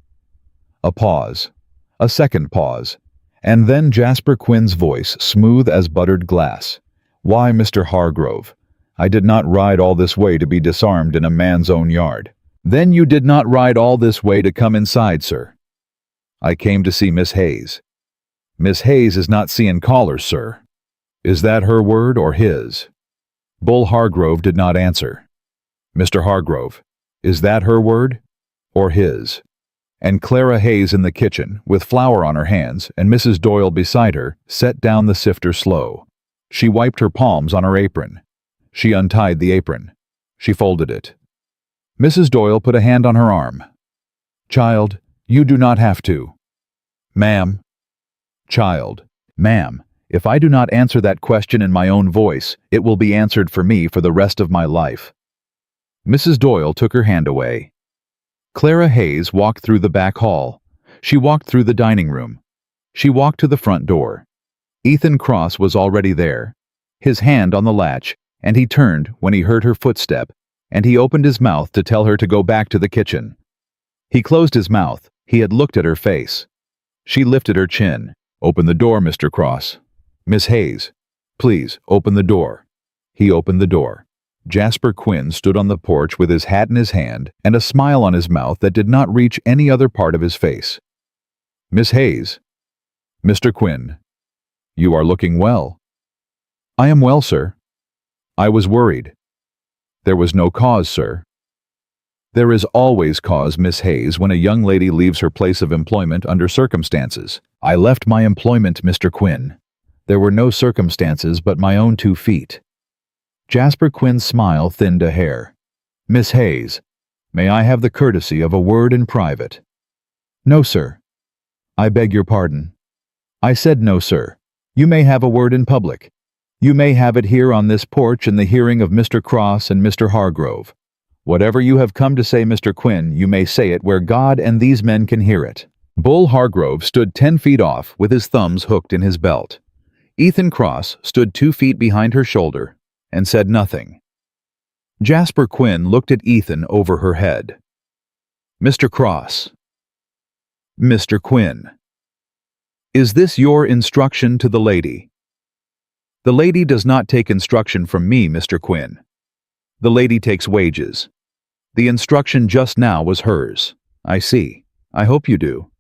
A pause. A second pause. And then Jasper Quinn's voice, smooth as buttered glass. "Why, Mr. Hargrove, I did not ride all this way to be disarmed in a man's own yard." "Then you did not ride all this way to come inside, sir." "I came to see Miss Hayes." "Miss Hayes is not seeing callers, sir." "Is that her word or his?" Bull Hargrove did not answer. "Mr. Hargrove, is that her word or his?" And Clara Hayes in the kitchen, with flour on her hands, and Mrs. Doyle beside her, set down the sifter slow. She wiped her palms on her apron. She untied the apron. She folded it. Mrs. Doyle put a hand on her arm. "Child, you do not have to." "Ma'am." "Child, ma'am, if I do not answer that question in my own voice, it will be answered for me for the rest of my life." Mrs. Doyle took her hand away. Clara Hayes walked through the back hall. She walked through the dining room. She walked to the front door. Ethan Cross was already there, his hand on the latch, and he turned when he heard her footstep, and he opened his mouth to tell her to go back to the kitchen. He closed his mouth. He had looked at her face. She lifted her chin. "Open the door, Mr. Cross." "Miss Hayes, please, open the door." He opened the door. Jasper Quinn stood on the porch with his hat in his hand and a smile on his mouth that did not reach any other part of his face. "Miss Hayes." "Mr. Quinn, you are looking well." "I am well, sir." "I was worried." "There was no cause, sir." There is always cause, Miss Hayes, when a young lady leaves her place of employment under circumstances. I left my employment, Mr. Quinn. There were no circumstances but my own 2 feet. Jasper Quinn's smile thinned a hair. "Miss Hayes, may I have the courtesy of a word in private?" "No, sir." "I beg your pardon." "I said no, sir. You may have a word in public. You may have it here on this porch in the hearing of Mr. Cross and Mr. Hargrove. Whatever you have come to say, Mr. Quinn, you may say it where God and these men can hear it." Bull Hargrove stood 10 feet off with his thumbs hooked in his belt. Ethan Cross stood 2 feet behind her shoulder and said nothing. Jasper Quinn looked at Ethan over her head. "Mr. Cross." "Mr. Quinn. Is this your instruction to the lady?" "The lady does not take instruction from me, Mr. Quinn. The lady takes wages. The instruction just now was hers." "I see. I hope you do."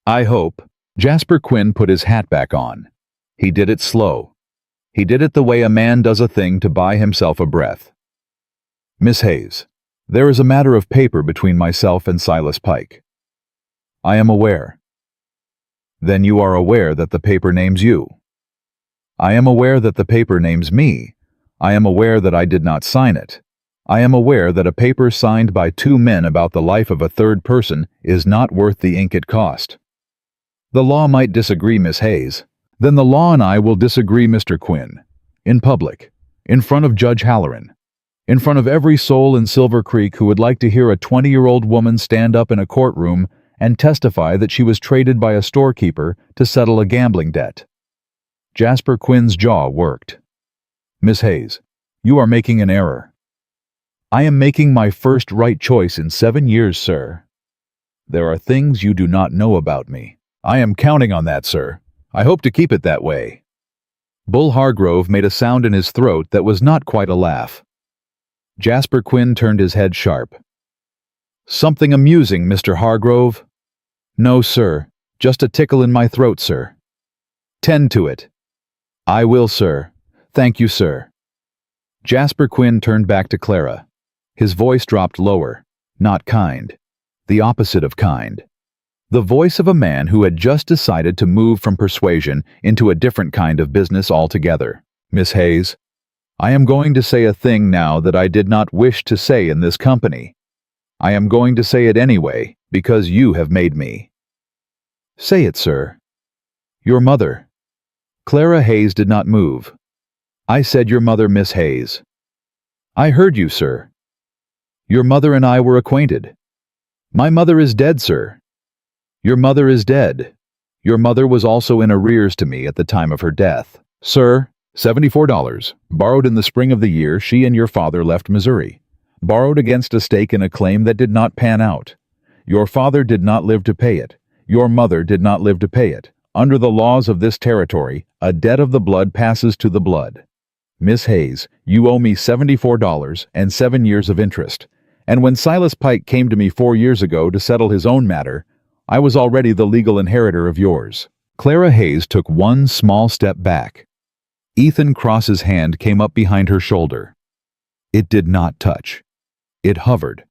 "I hope." Jasper Quinn put his hat back on. He did it slow. He did it the way a man does a thing to buy himself a breath. "Miss Hayes, there is a matter of paper between myself and Silas Pike." "I am aware." "Then you are aware that the paper names you." "I am aware that the paper names me. I am aware that I did not sign it. I am aware that a paper signed by 2 men about the life of a third person is not worth the ink it cost." "The law might disagree, Miss Hayes." "Then the law and I will disagree, Mr. Quinn. In public. In front of Judge Halloran. In front of every soul in Silver Creek who would like to hear a 20-year-old woman stand up in a courtroom and testify that she was traded by a storekeeper to settle a gambling debt." Jasper Quinn's jaw worked. "Miss Hayes, you are making an error." "I am making my first right choice in 7 years, sir." "There are things you do not know about me." "I am counting on that, sir. I hope to keep it that way." Bull Hargrove made a sound in his throat that was not quite a laugh. Jasper Quinn turned his head sharp. "Something amusing, Mr. Hargrove?" "No, sir. Just a tickle in my throat, sir." "Tend to it." "I will, sir. Thank you, sir." Jasper Quinn turned back to Clara. His voice dropped lower. Not kind. The opposite of kind. The voice of a man who had just decided to move from persuasion into a different kind of business altogether. "Miss Hayes, I am going to say a thing now that I did not wish to say in this company. I am going to say it anyway, because you have made me." "Say it, sir." "Your mother." Clara Hayes did not move. "I said your mother, Miss Hayes." "I heard you, sir." "Your mother and I were acquainted." "My mother is dead, sir." "Your mother is dead. Your mother was also in arrears to me at the time of her death." "Sir, $74, borrowed in the spring of the year she and your father left Missouri. Borrowed against a stake in a claim that did not pan out. Your father did not live to pay it. Your mother did not live to pay it. Under the laws of this territory, a debt of the blood passes to the blood. Miss Hayes, you owe me $74 and 7 years of interest. And when Silas Pike came to me 4 years ago to settle his own matter, I was already the legal inheritor of yours." Clara Hayes took one small step back. Ethan Cross's hand came up behind her shoulder. It did not touch. It hovered.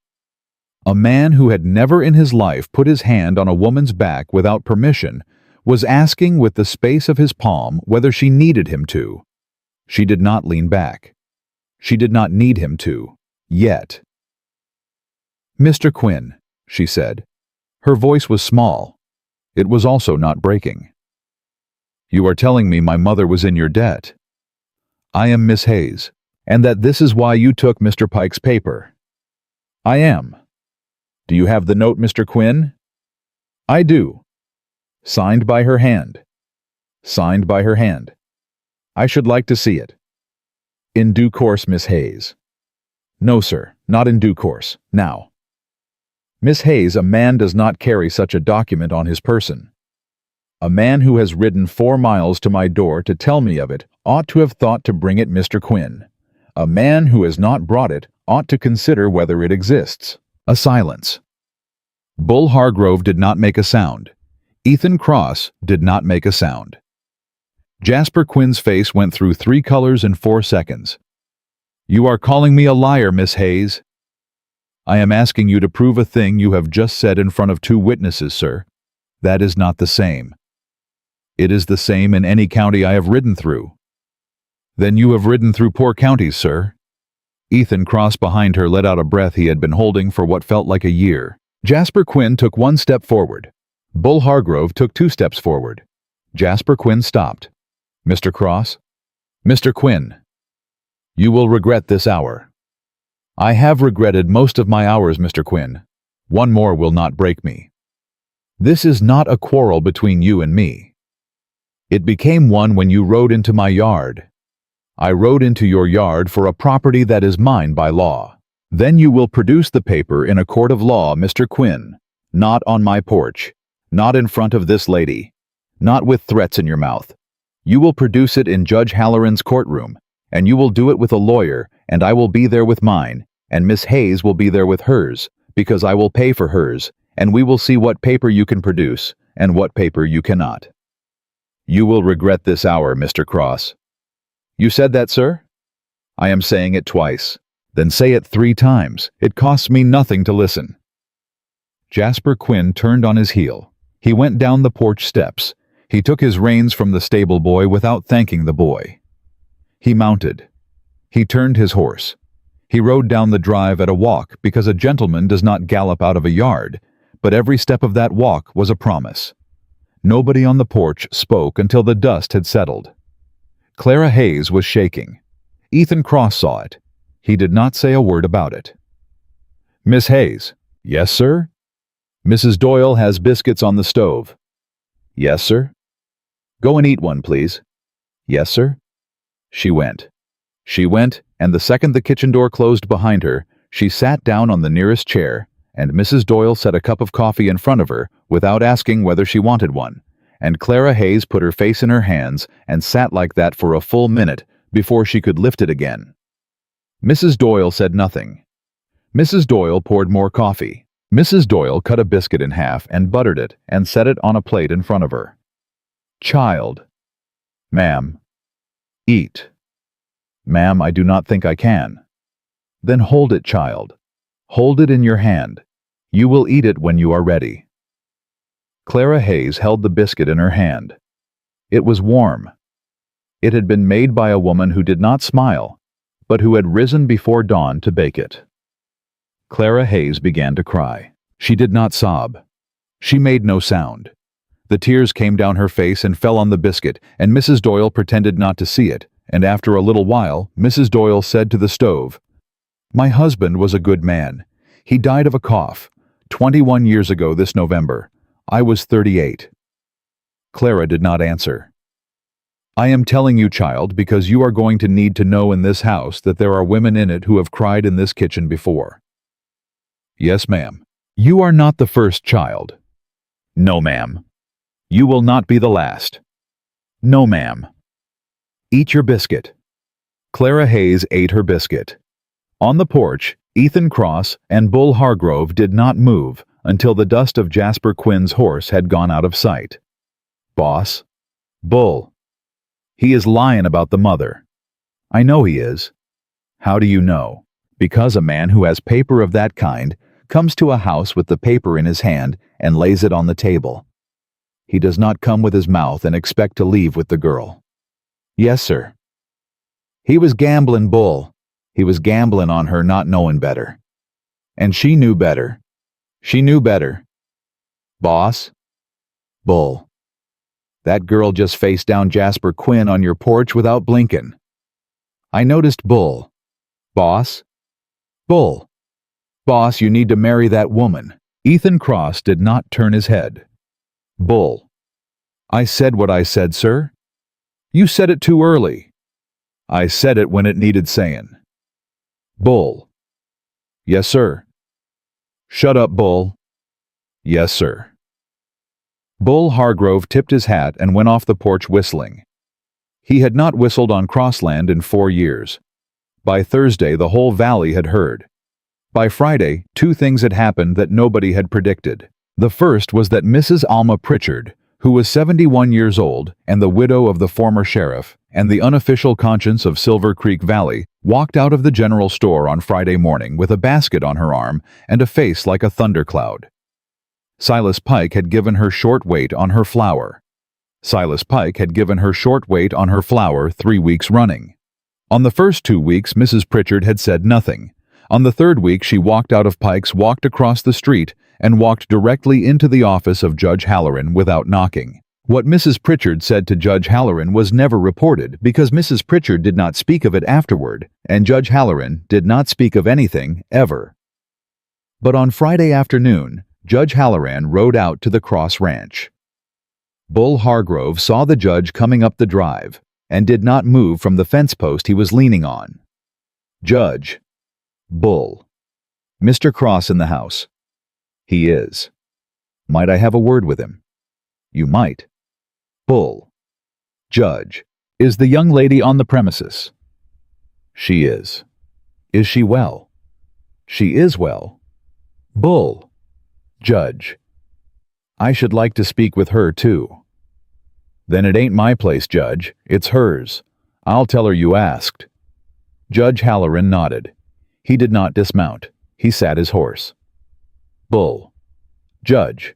A man who had never in his life put his hand on a woman's back without permission was asking with the space of his palm whether she needed him to. She did not lean back. She did not need him to, yet. "Mr. Quinn," she said. Her voice was small. It was also not breaking. "You are telling me my mother was in your debt." "I am Miss Hayes, and that this is why you took Mr. Pike's paper." "I am." "Do you have the note, Mr. Quinn?" "I do." "Signed by her hand?" "Signed by her hand." "I should like to see it." "In due course, Miss Hayes." "No, sir, not in due course. Now." "Miss Hayes, a man does not carry such a document on his person." A man who has ridden 4 miles to my door to tell me of it ought to have thought to bring it, Mr. Quinn. A man who has not brought it ought to consider whether it exists." A silence. Bull Hargrove did not make a sound. Ethan Cross did not make a sound. Jasper Quinn's face went through 3 colors in 4 seconds. "You are calling me a liar, Miss Hayes." "I am asking you to prove a thing you have just said in front of 2 witnesses, sir. That is not the same." "It is the same in any county I have ridden through." "Then you have ridden through poor counties, sir." Ethan Cross behind her let out a breath he had been holding for what felt like a year. Jasper Quinn took 1 step forward. Bull Hargrove took 2 steps forward. Jasper Quinn stopped. "Mr. Cross?" "Mr. Quinn, you will regret this hour." "I have regretted most of my hours, Mr. Quinn. 1 more will not break me. This is not a quarrel between you and me. It became one when you rode into my yard. I rode into your yard for a property that is mine by law. Then you will produce the paper in a court of law, Mr. Quinn. Not on my porch. Not in front of this lady. Not with threats in your mouth. You will produce it in Judge Halloran's courtroom, and you will do it with a lawyer, and I will be there with mine, and Miss Hayes will be there with hers, because I will pay for hers, and we will see what paper you can produce, and what paper you cannot. You will regret this hour, Mr. Cross." "You said that, sir?" "I am saying it twice." "Then say it 3 times. It costs me nothing to listen." Jasper Quinn turned on his heel. He went down the porch steps. He took his reins from the stable boy without thanking the boy. He mounted. He turned his horse. He rode down the drive at a walk because a gentleman does not gallop out of a yard, but every step of that walk was a promise. Nobody on the porch spoke until the dust had settled. Clara Hayes was shaking. Ethan Cross saw it. He did not say a word about it. "Miss Hayes." "Yes, sir?" "Mrs. Doyle has biscuits on the stove." "Yes, sir." "Go and eat one, please." "Yes, sir." She went. She went, and the second the kitchen door closed behind her, she sat down on the nearest chair, and Mrs. Doyle set a cup of coffee in front of her without asking whether she wanted one, and Clara Hayes put her face in her hands and sat like that for a full minute before she could lift it again. Mrs. Doyle said nothing. Mrs. Doyle poured more coffee. Mrs. Doyle cut a biscuit in half and buttered it and set it on a plate in front of her. "Child." "Ma'am." "Eat." "Ma'am, I do not think I can." "Then hold it, child. Hold it in your hand. You will eat it when you are ready." Clara Hayes held the biscuit in her hand. It was warm. It had been made by a woman who did not smile, but who had risen before dawn to bake it. Clara Hayes began to cry. She did not sob. She made no sound. The tears came down her face and fell on the biscuit, and Mrs. Doyle pretended not to see it, and after a little while, Mrs. Doyle said to the stove, "My husband was a good man. He died of a cough, 21 years ago this November. I was 38. Clara did not answer. "I am telling you, child, because you are going to need to know in this house that there are women in it who have cried in this kitchen before." "Yes, ma'am." "You are not the first, child." "No, ma'am." "You will not be the last." "No, ma'am." "Eat your biscuit." Clara Hayes ate her biscuit. On the porch, Ethan Cross and Bull Hargrove did not move until the dust of Jasper Quinn's horse had gone out of sight. "Boss." "Bull." "He is lying about the mother." "I know he is." "How do you know?" "Because a man who has paper of that kind comes to a house with the paper in his hand and lays it on the table. He does not come with his mouth and expect to leave with the girl." "Yes, sir." "He was gambling, Bull. He was gambling on her not knowing better. And she knew better. She knew better." "Boss." "Bull." "That girl just faced down Jasper Quinn on your porch without blinking." "I noticed, Bull." "Boss." "Bull." "Boss, you need to marry that woman." Ethan Cross did not turn his head. "Bull." "I said what I said, sir." "You said it too early." "I said it when it needed saying." "Bull." "Yes, sir." "Shut up, Bull." "Yes, sir." Bull Hargrove tipped his hat and went off the porch whistling. He had not whistled on Crossland in 4 years. By Thursday, the whole valley had heard. By Friday, 2 things had happened that nobody had predicted. The first was that Mrs. Alma Pritchard, who was 71 years old and the widow of the former sheriff and the unofficial conscience of Silver Creek Valley, walked out of the general store on Friday morning with a basket on her arm and a face like a thundercloud. Silas Pike had given her short weight on her flour. Silas Pike had given her short weight on her flour 3 weeks running. On the first 2 weeks, Mrs. Pritchard had said nothing. On the third week, she walked out of Pike's, walked across the street, and walked directly into the office of Judge Halloran without knocking. What Mrs. Pritchard said to Judge Halloran was never reported because Mrs. Pritchard did not speak of it afterward, and Judge Halloran did not speak of anything ever. But on Friday afternoon, Judge Halloran rode out to the Cross Ranch. Bull Hargrove saw the judge coming up the drive and did not move from the fence post he was leaning on. Judge. Bull. Mr. Cross in the house. He is. Might I have a word with him? You might. Bull. Judge. Is the young lady on the premises? She is. Is she well? She is well. Bull. Judge. I should like to speak with her, too. Then it ain't my place, Judge. It's hers. I'll tell her you asked. Judge Halloran nodded. He did not dismount. He sat his horse. Bull. Judge.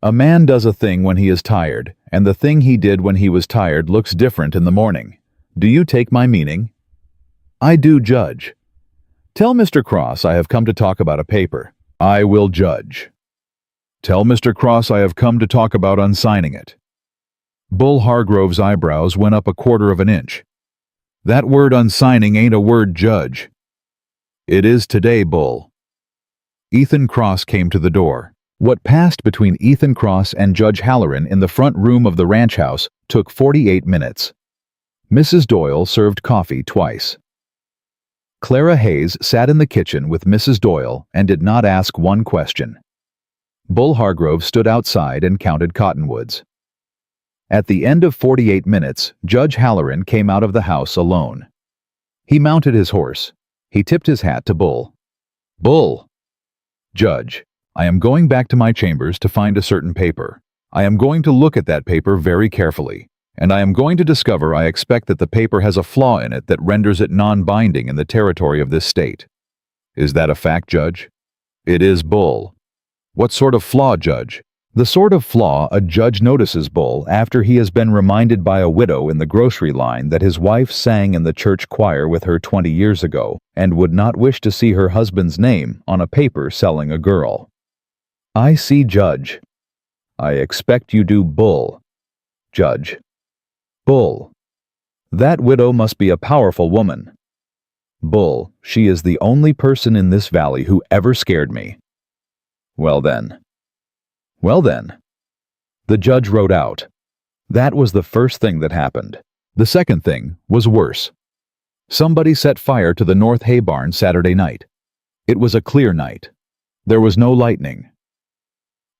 A man does a thing when he is tired, and the thing he did when he was tired looks different in the morning. Do you take my meaning? I do, Judge. Tell Mr. Cross I have come to talk about a paper. I will, Judge. Tell Mr. Cross I have come to talk about unsigning it. Bull Hargrove's eyebrows went up 1/4 of an inch. That word unsigning ain't a word, Judge. It is today, Bull. Ethan Cross came to the door. What passed between Ethan Cross and Judge Halloran in the front room of the ranch house took 48 minutes. Mrs. Doyle served coffee twice. Clara Hayes sat in the kitchen with Mrs. Doyle and did not ask one question. Bull Hargrove stood outside and counted cottonwoods. At the end of 48 minutes, Judge Halloran came out of the house alone. He mounted his horse. He tipped his hat to Bull. Bull! Judge, I am going back to my chambers to find a certain paper. I am going to look at that paper very carefully, and I am going to discover I expect that the paper has a flaw in it that renders it non-binding in the territory of this state. Is that a fact, Judge? It is, Bull. What sort of flaw, Judge? The sort of flaw a judge notices, Bull, after he has been reminded by a widow in the grocery line that his wife sang in the church choir with her 20 years ago and would not wish to see her husband's name on a paper selling a girl. I see, Judge. I expect you do, Bull. Judge. Bull. That widow must be a powerful woman. Bull, she is the only person in this valley who ever scared me. Well then. Well then. The judge rode out. That was the first thing that happened. The second thing was worse. Somebody set fire to the North Hay Barn Saturday night. It was a clear night. There was no lightning.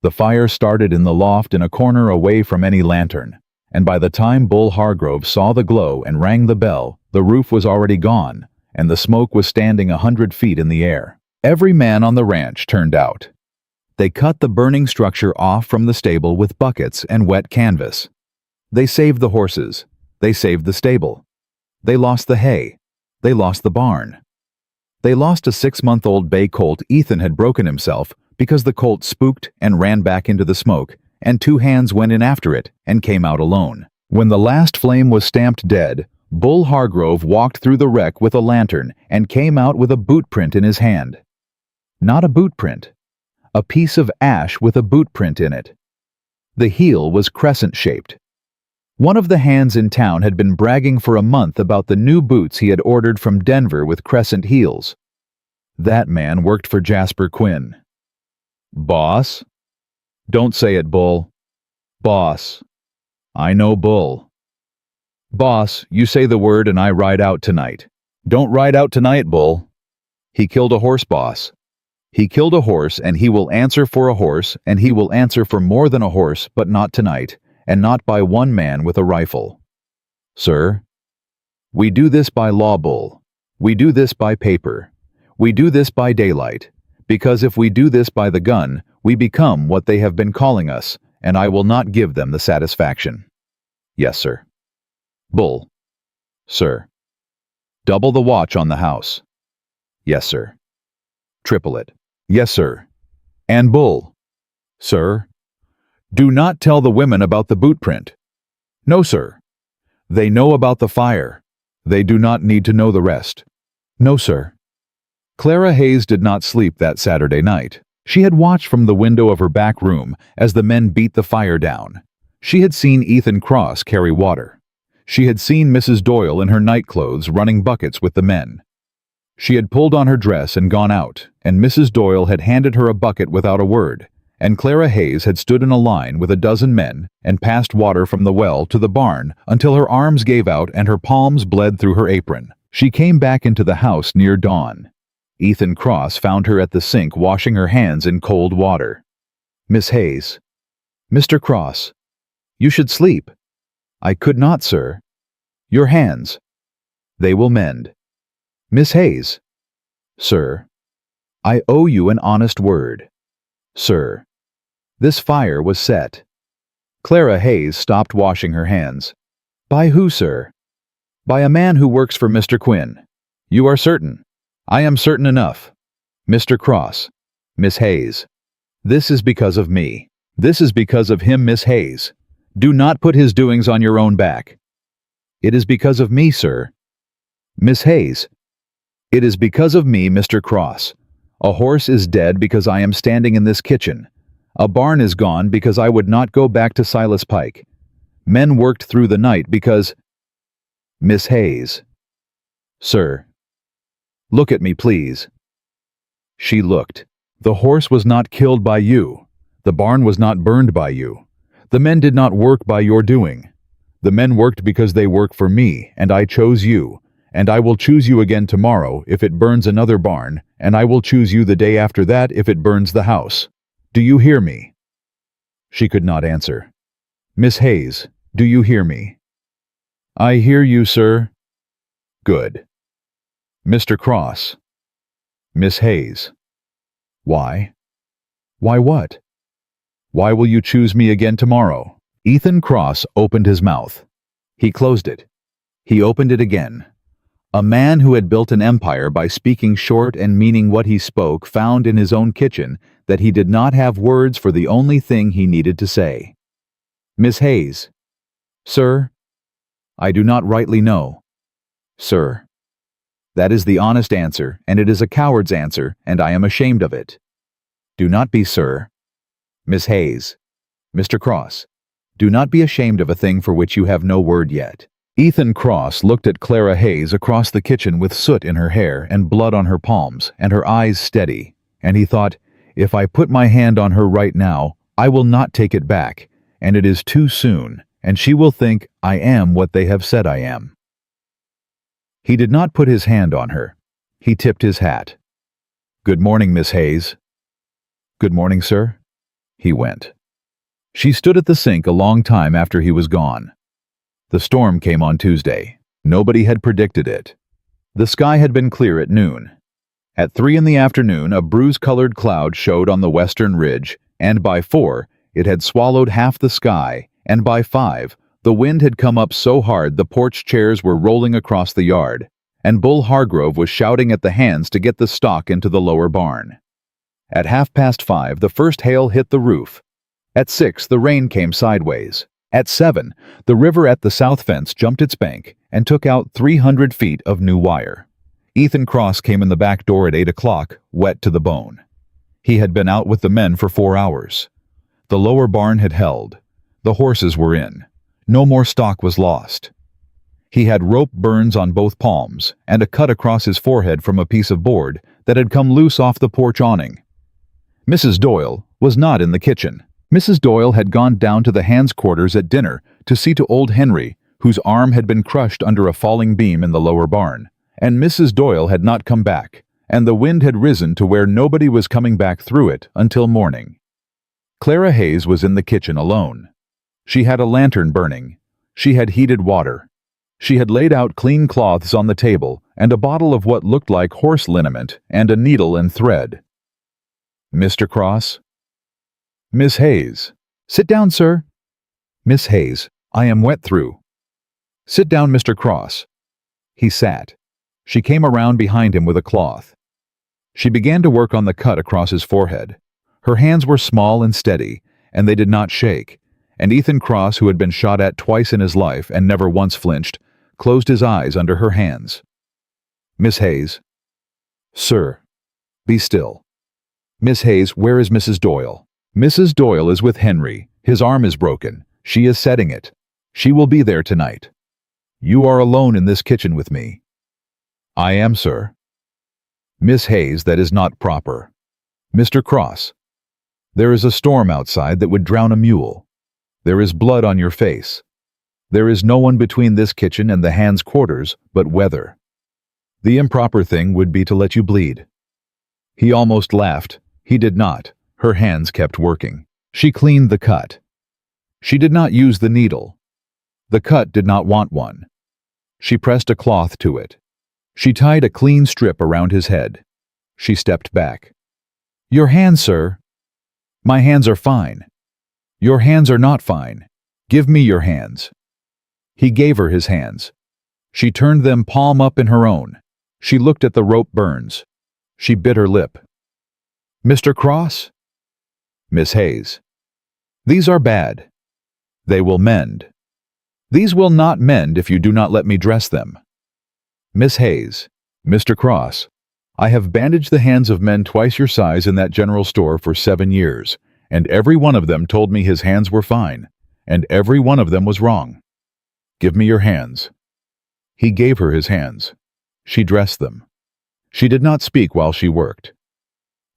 The fire started in the loft in a corner away from any lantern, and by the time Bull Hargrove saw the glow and rang the bell, the roof was already gone, and the smoke was standing 100 feet in the air. Every man on the ranch turned out. They cut the burning structure off from the stable with buckets and wet canvas. They saved the horses. They saved the stable. They lost the hay. They lost the barn. They lost a 6-month-old bay colt Ethan had broken himself because the colt spooked and ran back into the smoke, and 2 hands went in after it and came out alone. When the last flame was stamped dead, Bull Hargrove walked through the wreck with a lantern and came out with a boot print in his hand. Not a boot print. A piece of ash with a boot print in it. The heel was crescent-shaped. One of the hands in town had been bragging for a month about the new boots he had ordered from Denver with crescent heels. That man worked for Jasper Quinn. Boss? Don't say it, Bull. Boss. I know Bull. Boss, you say the word and I ride out tonight. Don't ride out tonight, Bull. He killed a horse, boss. He killed a horse, and he will answer for a horse, and he will answer for more than a horse, but not tonight, and not by one man with a rifle. Sir, we do this by law, Bull. We do this by paper. We do this by daylight, because if we do this by the gun, we become what they have been calling us, and I will not give them the satisfaction. Yes, sir. Bull. Sir. Double the watch on the house. Yes, sir. Triple it. Yes, sir. And Bull. Sir. Do not tell the women about the boot print. No, sir. They know about the fire. They do not need to know the rest. No, sir. Clara Hayes did not sleep that Saturday night. She had watched from the window of her back room as the men beat the fire down. She had seen Ethan Cross carry water. She had seen Mrs. Doyle in her nightclothes running buckets with the men. She had pulled on her dress and gone out, and Mrs. Doyle had handed her a bucket without a word, and Clara Hayes had stood in a line with a dozen men and passed water from the well to the barn until her arms gave out and her palms bled through her apron. She came back into the house near dawn. Ethan Cross found her at the sink washing her hands in cold water. Miss Hayes. Mr. Cross. You should sleep. I could not, sir. Your hands. They will mend. Miss Hayes. Sir. I owe you an honest word. Sir. This fire was set. Clara Hayes stopped washing her hands. By who, sir? By a man who works for Mr. Quinn. You are certain? I am certain enough. Mr. Cross. Miss Hayes. This is because of me. This is because of him, Miss Hayes. Do not put his doings on your own back. It is because of me, sir. Miss Hayes. It is because of me, Mr. Cross. A horse is dead because I am standing in this kitchen. A barn is gone because I would not go back to Silas Pike. Men worked through the night because... Miss Hayes. Sir. Look at me, please. She looked. The horse was not killed by you. The barn was not burned by you. The men did not work by your doing. The men worked because they work for me, and I chose you. And I will choose you again tomorrow if it burns another barn, and I will choose you the day after that if it burns the house. Do you hear me? She could not answer. Miss Hayes, do you hear me? I hear you, sir. Good. Mr. Cross. Miss Hayes. Why? Why what? Why will you choose me again tomorrow? Ethan Cross opened his mouth. He closed it. He opened it again. A man who had built an empire by speaking short and meaning what he spoke found in his own kitchen that he did not have words for the only thing he needed to say. Miss Hayes. Sir. I do not rightly know. Sir. That is the honest answer, and it is a coward's answer, and I am ashamed of it. Do not be, sir. Miss Hayes. Mr. Cross. Do not be ashamed of a thing for which you have no word yet. Ethan Cross looked at Clara Hayes across the kitchen with soot in her hair and blood on her palms, and her eyes steady, and he thought, if I put my hand on her right now, I will not take it back, and it is too soon, and she will think I am what they have said I am. He did not put his hand on her. He tipped his hat. Good morning, Miss Hayes. Good morning, sir. He went. She stood at the sink a long time after he was gone. The storm came on Tuesday. Nobody had predicted it. The sky had been clear at noon. At 3 in the afternoon, a bruise-colored cloud showed on the western ridge, and by 4, it had swallowed half the sky, and by 5, the wind had come up so hard the porch chairs were rolling across the yard, and Bull Hargrove was shouting at the hands to get the stock into the lower barn. At 5:30, the first hail hit the roof. At 6, the rain came sideways. At 7, the river at the south fence jumped its bank and took out 300 feet of new wire. Ethan Cross came in the back door at 8 o'clock, wet to the bone. He had been out with the men for 4 hours. The lower barn had held. The horses were in. No more stock was lost. He had rope burns on both palms and a cut across his forehead from a piece of board that had come loose off the porch awning. Mrs. Doyle was not in the kitchen. Mrs. Doyle had gone down to the hands' quarters at dinner to see to old Henry, whose arm had been crushed under a falling beam in the lower barn, and Mrs. Doyle had not come back, and the wind had risen to where nobody was coming back through it until morning. Clara Hayes was in the kitchen alone. She had a lantern burning. She had heated water. She had laid out clean cloths on the table and a bottle of what looked like horse liniment and a needle and thread. "Mr. Cross?" "Miss Hayes." "Sit down, sir." "Miss Hayes, I am wet through." "Sit down, Mr. Cross." He sat. She came around behind him with a cloth. She began to work on the cut across his forehead. Her hands were small and steady, and they did not shake, and Ethan Cross, who had been shot at twice in his life and never once flinched, closed his eyes under her hands. "Miss Hayes." "Sir." "Be still." "Miss Hayes, where is Mrs. Doyle?" "Mrs. Doyle is with Henry. His arm is broken. She is setting it. She will be there tonight. You are alone in this kitchen with me." "I am, sir." "Miss Hayes, that is not proper." "Mr. Cross, there is a storm outside that would drown a mule. There is blood on your face. There is no one between this kitchen and the hands' quarters but weather. The improper thing would be to let you bleed." He almost laughed. He did not. Her hands kept working. She cleaned the cut. She did not use the needle. The cut did not want one. She pressed a cloth to it. She tied a clean strip around his head. She stepped back. "Your hands, sir." "My hands are fine." "Your hands are not fine. Give me your hands." He gave her his hands. She turned them palm up in her own. She looked at the rope burns. She bit her lip. "Mr. Cross?" "Miss Hayes." "These are bad. They will mend." "These will not mend if you do not let me dress them." "Miss Hayes." "Mr. Cross, I have bandaged the hands of men twice your size in that general store for 7 years, and every one of them told me his hands were fine, and every one of them was wrong. Give me your hands." He gave her his hands. She dressed them. She did not speak while she worked.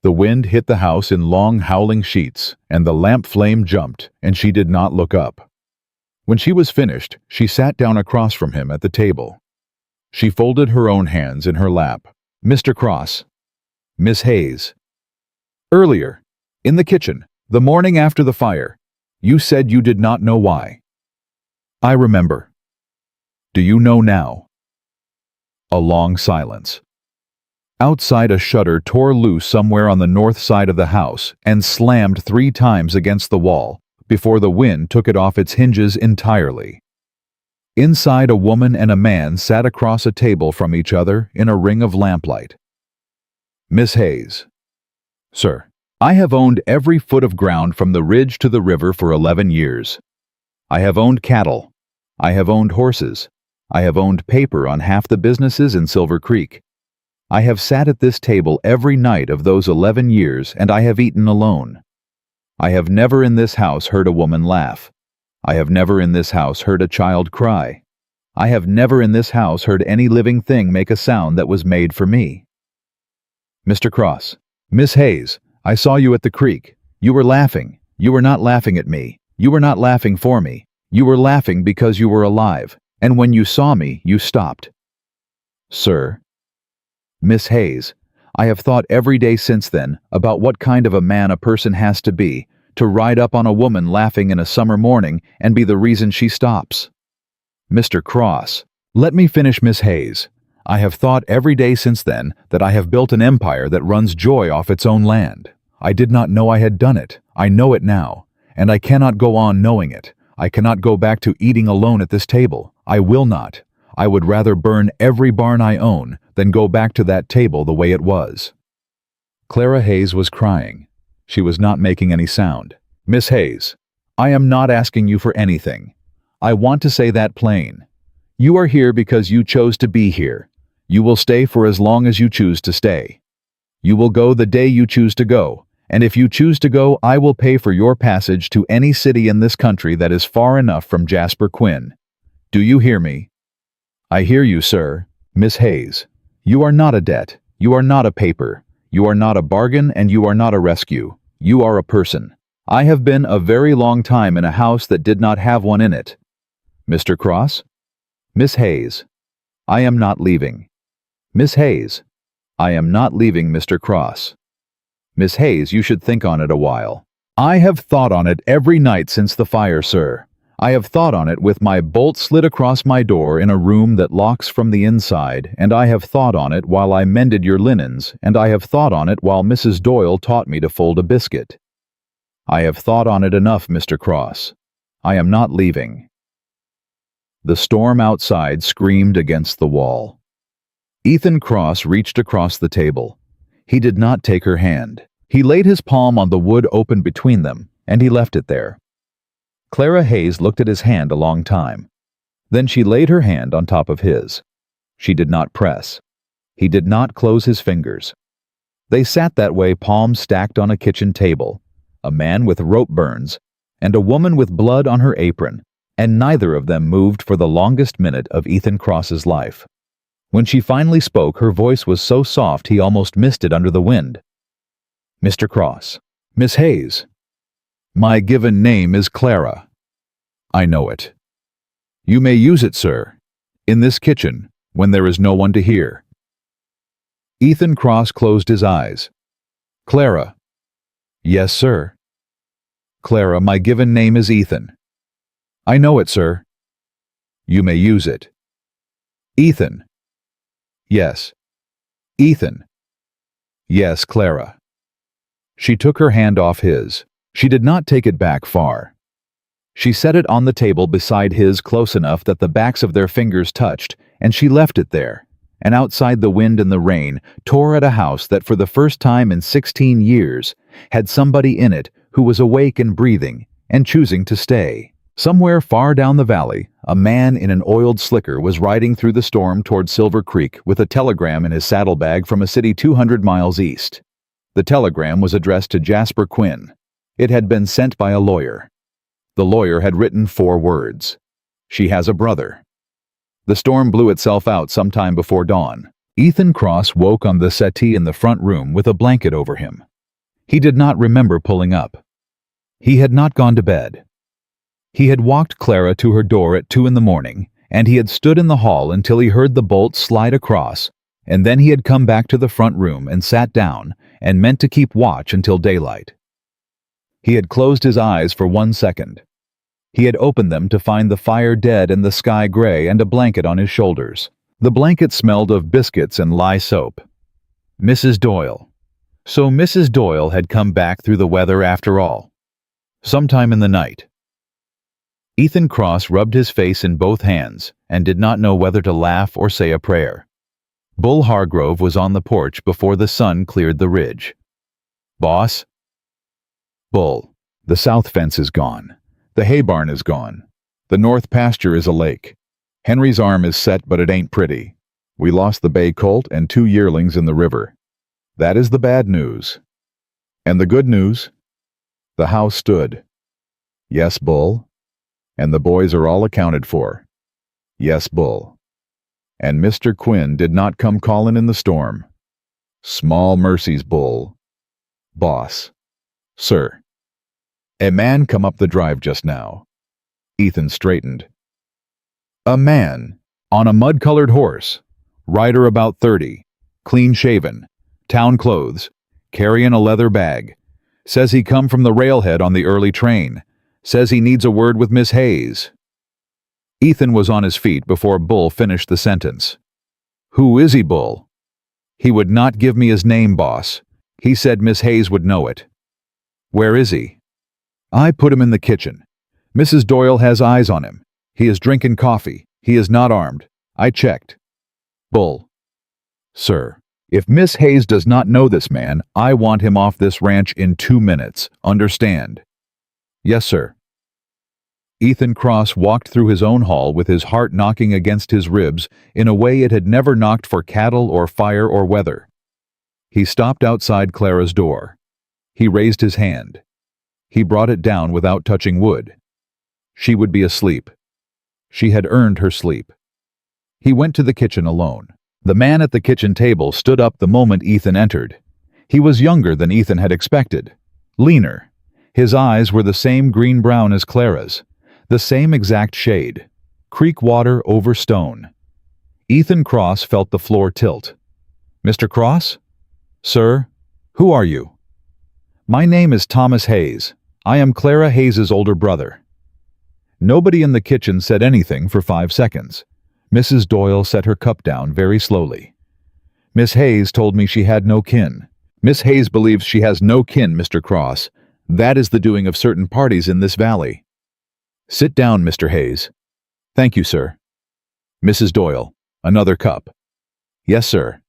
The wind hit the house in long howling sheets, and the lamp flame jumped, and she did not look up. When she was finished, she sat down across from him at the table. She folded her own hands in her lap. "Mr. Cross." "Miss Hayes." "Earlier, in the kitchen, the morning after the fire, you said you did not know why." "I remember." "Do you know now?" A long silence. Outside, a shutter tore loose somewhere on the north side of the house and slammed 3 times against the wall before the wind took it off its hinges entirely. Inside, a woman and a man sat across a table from each other in a ring of lamplight. "Miss Hayes." "Sir, I have owned every foot of ground from the ridge to the river for 11 years. I have owned cattle. I have owned horses. I have owned paper on half the businesses in Silver Creek. I have sat at this table every night of those 11 years, and I have eaten alone. I have never in this house heard a woman laugh. I have never in this house heard a child cry. I have never in this house heard any living thing make a sound that was made for me." "Mr. Cross." "Miss Hayes, I saw you at the creek. You were laughing. You were not laughing at me. You were not laughing for me. You were laughing because you were alive, and when you saw me, you stopped." "Sir." "Miss Hayes, I have thought every day since then about what kind of a man a person has to be to ride up on a woman laughing in a summer morning and be the reason she stops." "Mr. Cross." "Let me finish, Miss Hayes. I have thought every day since then that I have built an empire that runs joy off its own land. I did not know I had done it. I know it now, and I cannot go on knowing it. I cannot go back to eating alone at this table. I will not. I would rather burn every barn I own than go back to that table the way it was." Clara Hayes was crying. She was not making any sound. "Miss Hayes, I am not asking you for anything. I want to say that plain. You are here because you chose to be here. You will stay for as long as you choose to stay. You will go the day you choose to go, and if you choose to go, I will pay for your passage to any city in this country that is far enough from Jasper Quinn. Do you hear me?" "I hear you, sir." "Miss Hayes, you are not a debt. You are not a paper. You are not a bargain, and you are not a rescue. You are a person. I have been a very long time in a house that did not have one in it. Mr. Cross?" "Miss Hayes, I am not leaving." "Miss Hayes, I am not leaving, Mr. Cross. Miss Hayes, you should think on it a while. I have thought on it every night since the fire, sir. I have thought on it with my bolt slid across my door in a room that locks from the inside, and I have thought on it while I mended your linens, and I have thought on it while Mrs. Doyle taught me to fold a biscuit. I have thought on it enough, Mr. Cross. I am not leaving. The storm outside screamed against the wall. Ethan Cross reached across the table. He did not take her hand. He laid his palm on the wood open between them, and he left it there. Clara Hayes looked at his hand a long time. Then she laid her hand on top of his. She did not press. He did not close his fingers. They sat that way, palms stacked on a kitchen table, a man with rope burns, and a woman with blood on her apron, and neither of them moved for the longest minute of Ethan Cross's life. When she finally spoke, her voice was so soft he almost missed it under the wind. Mr. Cross. Miss Hayes. My given name is Clara. I know it. You may use it, sir, in this kitchen, when there is no one to hear. Ethan Cross closed his eyes. Clara. Yes, sir. Clara, my given name is Ethan. I know it, sir. You may use it. Ethan. Yes. Ethan. Yes, Clara. She took her hand off his. She did not take it back far. She set it on the table beside his close enough that the backs of their fingers touched, and she left it there, and outside the wind and the rain tore at a house that for the first time in 16 years had somebody in it who was awake and breathing and choosing to stay. Somewhere far down the valley, a man in an oiled slicker was riding through the storm toward Silver Creek with a telegram in his saddlebag from a city 200 miles east. The telegram was addressed to Jasper Quinn. It had been sent by a lawyer. The lawyer had written 4 words. She has a brother. The storm blew itself out sometime before dawn. Ethan Cross woke on the settee in the front room with a blanket over him. He did not remember pulling up. He had not gone to bed. He had walked Clara to her door at 2 in the morning, and he had stood in the hall until he heard the bolt slide across, and then he had come back to the front room and sat down and meant to keep watch until daylight. He had closed his eyes for 1 second. He had opened them to find the fire dead and the sky gray and a blanket on his shoulders. The blanket smelled of biscuits and lye soap. Mrs. Doyle. So Mrs. Doyle had come back through the weather after all. Sometime in the night. Ethan Cross rubbed his face in both hands and did not know whether to laugh or say a prayer. Bull Hargrove was on the porch before the sun cleared the ridge. Boss? Bull. The south fence is gone. The hay barn is gone. The north pasture is a lake. Henry's arm is set, but it ain't pretty. We lost the bay colt and 2 yearlings in the river. That is the bad news. And the good news? The house stood. Yes, Bull. And the boys are all accounted for. Yes, Bull. And Mr. Quinn did not come callin' in the storm. Small mercies, Bull. Boss. Sir. A man come up the drive just now. Ethan straightened. A man, on a mud-colored horse, rider about 30, clean-shaven, town clothes, carryin' a leather bag. Says he come from the railhead on the early train. Says he needs a word with Miss Hayes. Ethan was on his feet before Bull finished the sentence. Who is he, Bull? He would not give me his name, boss. He said Miss Hayes would know it. Where is he? I put him in the kitchen. Mrs. Doyle has eyes on him. He is drinking coffee. He is not armed. I checked. Bull. Sir, if Miss Hayes does not know this man, I want him off this ranch in 2 minutes. Understand? Yes, sir. Ethan Cross walked through his own hall with his heart knocking against his ribs in a way it had never knocked for cattle or fire or weather. He stopped outside Clara's door. He raised his hand. He brought it down without touching wood. She would be asleep. She had earned her sleep. He went to the kitchen alone. The man at the kitchen table stood up the moment Ethan entered. He was younger than Ethan had expected. Leaner. His eyes were the same green-brown as Clara's. The same exact shade. Creek water over stone. Ethan Cross felt the floor tilt. Mr. Cross? Sir, who are you? My name is Thomas Hayes. I am Clara Hayes's older brother. Nobody in the kitchen said anything for 5 seconds. Mrs. Doyle set her cup down very slowly. Miss Hayes told me she had no kin. Miss Hayes believes she has no kin, Mr. Cross. That is the doing of certain parties in this valley. Sit down, Mr. Hayes. Thank you, sir. Mrs. Doyle, another cup. Yes, sir.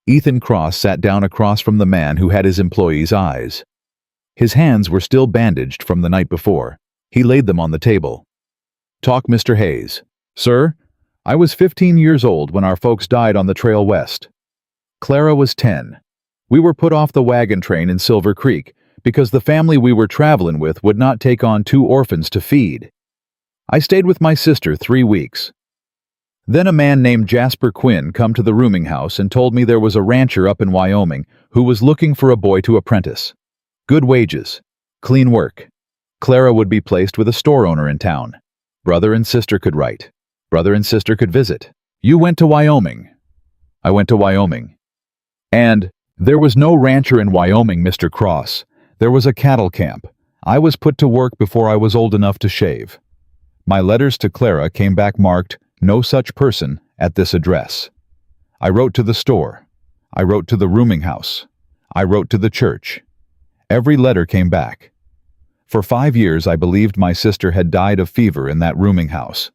Ethan Cross sat down across from the man who had his employee's eyes. His hands were still bandaged from the night before. He laid them on the table. Talk, Mr. Hayes. Sir, I was 15 years old when our folks died on the trail west. Clara was 10. We were put off the wagon train in Silver Creek because the family we were traveling with would not take on 2 orphans to feed. I stayed with my sister 3 weeks. Then a man named Jasper Quinn come to the rooming house and told me there was a rancher up in Wyoming who was looking for a boy to apprentice. Good wages, clean work. Clara would be placed with a store owner in town. Brother and sister could write. Brother and sister could visit. You went to Wyoming. I went to Wyoming. And there was no rancher in Wyoming, Mr. Cross. There was a cattle camp. I was put to work before I was old enough to shave. My letters to Clara came back marked, "No such person," at this address. I wrote to the store. I wrote to the rooming house. I wrote to the church. Every letter came back. For 5 years I believed my sister had died of fever in that rooming house.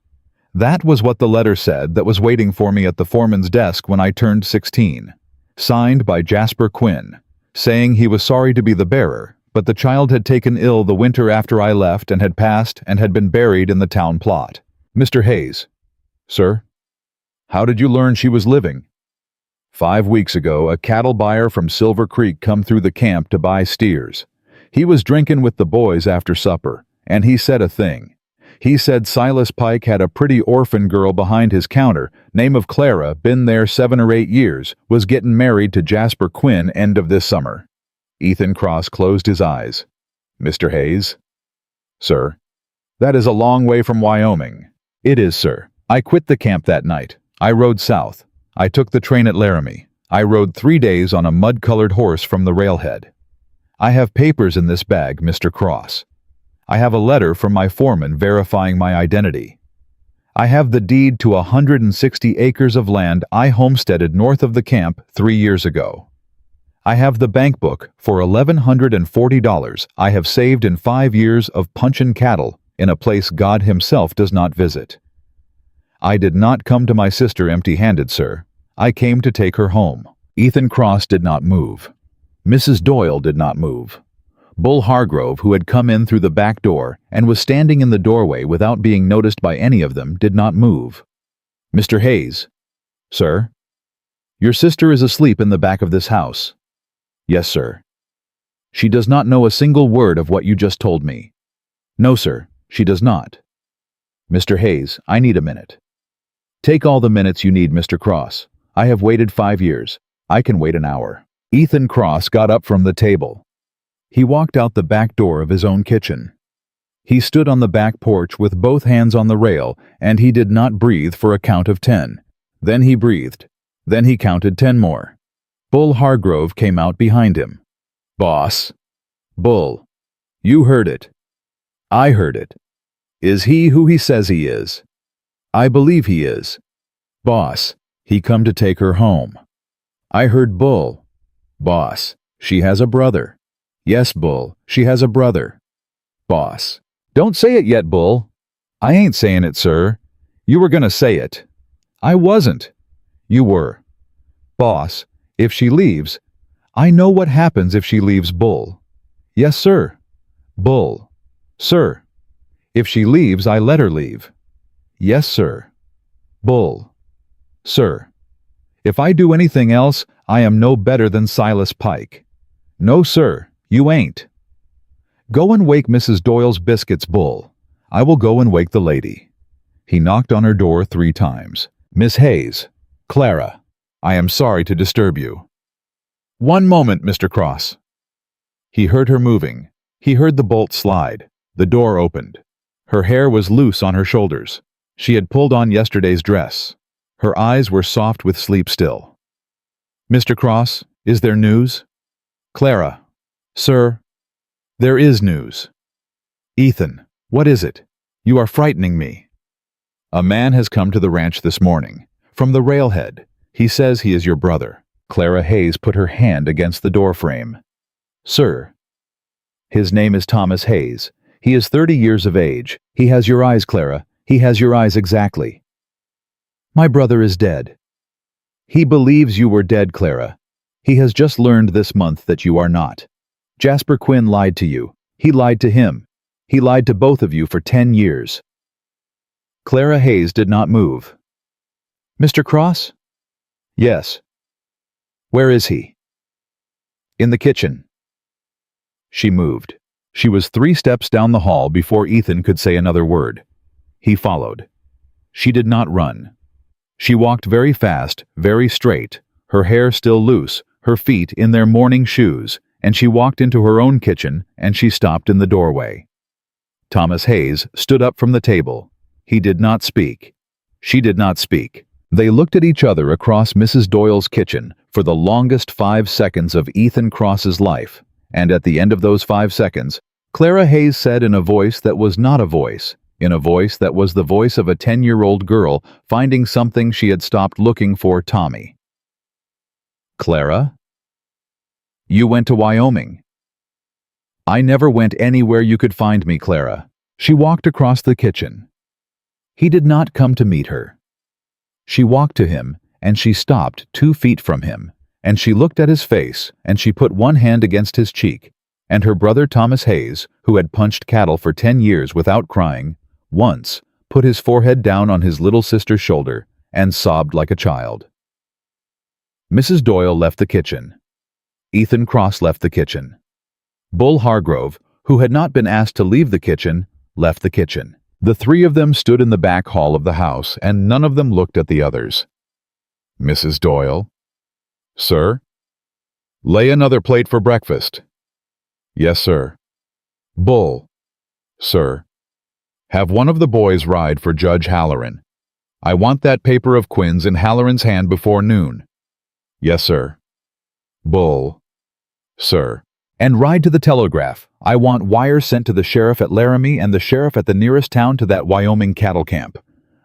That was what the letter said that was waiting for me at the foreman's desk when I turned 16. Signed by Jasper Quinn, saying he was sorry to be the bearer, but the child had taken ill the winter after I left and had passed and had been buried in the town plot. Mr. Hayes. Sir? How did you learn she was living? 5 weeks ago, a cattle buyer from Silver Creek come through the camp to buy steers. He was drinking with the boys after supper, and he said a thing. He said Silas Pike had a pretty orphan girl behind his counter, name of Clara, been there 7 or 8 years, was getting married to Jasper Quinn end of this summer. Ethan Cross closed his eyes. Mr. Hayes? Sir? That is a long way from Wyoming. It is, sir. I quit the camp that night. I rode south. I took the train at Laramie. I rode 3 days on a mud-colored horse from the railhead. I have papers in this bag, Mr. Cross. I have a letter from my foreman verifying my identity. I have the deed to 160 acres of land I homesteaded north of the camp 3 years ago. I have the bank book for $1,140 I have saved in 5 years of punchin' cattle in a place God himself does not visit. I did not come to my sister empty-handed, sir. I came to take her home. Ethan Cross did not move. Mrs. Doyle did not move. Bull Hargrove, who had come in through the back door and was standing in the doorway without being noticed by any of them, did not move. Mr. Hayes. Sir? Your sister is asleep in the back of this house. Yes, sir. She does not know a single word of what you just told me. No, sir, she does not. Mr. Hayes, I need a minute. Take all the minutes you need, Mr. Cross. I have waited 5 years. I can wait an hour. Ethan Cross got up from the table. He walked out the back door of his own kitchen. He stood on the back porch with both hands on the rail, and he did not breathe for a count of 10. Then he breathed. Then he counted 10 more. Bull Hargrove came out behind him. Boss. Bull. You heard it. I heard it. Is he who he says he is? I believe he is. Boss. He come to take her home. I heard Bull. Boss. She has a brother. Yes, Bull. She has a brother. Boss. Don't say it yet, Bull. I ain't saying it, sir. You were gonna say it. I wasn't. You were. Boss. If she leaves, I know what happens if she leaves, Bull. Yes, sir. Bull. Sir. If she leaves, I let her leave. Yes, sir. Bull. Sir. If I do anything else, I am no better than Silas Pike. No, sir, you ain't. Go and wake Mrs. Doyle's biscuits, Bull. I will go and wake the lady. He knocked on her door 3 times. Miss Hayes. Clara. I am sorry to disturb you. One moment, Mr. Cross. He heard her moving. He heard the bolt slide. The door opened. Her hair was loose on her shoulders. She had pulled on yesterday's dress. Her eyes were soft with sleep still. Mr. Cross, is there news? Clara. Sir, there is news. Ethan, what is it? You are frightening me. A man has come to the ranch this morning, from the railhead. He says he is your brother. Clara Hayes put her hand against the doorframe. Sir. His name is Thomas Hayes. He is 30 years of age. He has your eyes, Clara. He has your eyes exactly. My brother is dead. He believes you were dead, Clara. He has just learned this month that you are not. Jasper Quinn lied to you. He lied to him. He lied to both of you for 10 years. Clara Hayes did not move. Mr. Cross? Yes. Where is he? In the kitchen. She moved. She was 3 steps down the hall before Ethan could say another word. He followed. She did not run. She walked very fast, very straight, her hair still loose, her feet in their morning shoes, and she walked into her own kitchen, and she stopped in the doorway. Thomas Hayes stood up from the table. He did not speak. She did not speak. They looked at each other across Mrs. Doyle's kitchen for the longest 5 seconds of Ethan Cross's life, and at the end of those 5 seconds, Clara Hayes said in a voice that was not a voice, in a voice that was the voice of a 10-year-old girl finding something she had stopped looking for, Tommy. Clara? You went to Wyoming. I never went anywhere you could find me, Clara. She walked across the kitchen. He did not come to meet her. She walked to him, and she stopped 2 feet from him, and she looked at his face, and she put one hand against his cheek, and her brother Thomas Hayes, who had punched cattle for 10 years without crying, once put his forehead down on his little sister's shoulder and sobbed like a child. Mrs. Doyle left the kitchen. Ethan Cross left the kitchen. Bull Hargrove, who had not been asked to leave the kitchen, left the kitchen. The 3 of them stood in the back hall of the house, and none of them looked at the others. Mrs. Doyle? Sir? Lay another plate for breakfast. Yes, sir. Bull? Sir. Have one of the boys ride for Judge Halloran. I want that paper of Quinn's in Halloran's hand before noon. Yes, sir. Bull? Sir. And ride to the telegraph. I want wires sent to the sheriff at Laramie and the sheriff at the nearest town to that Wyoming cattle camp.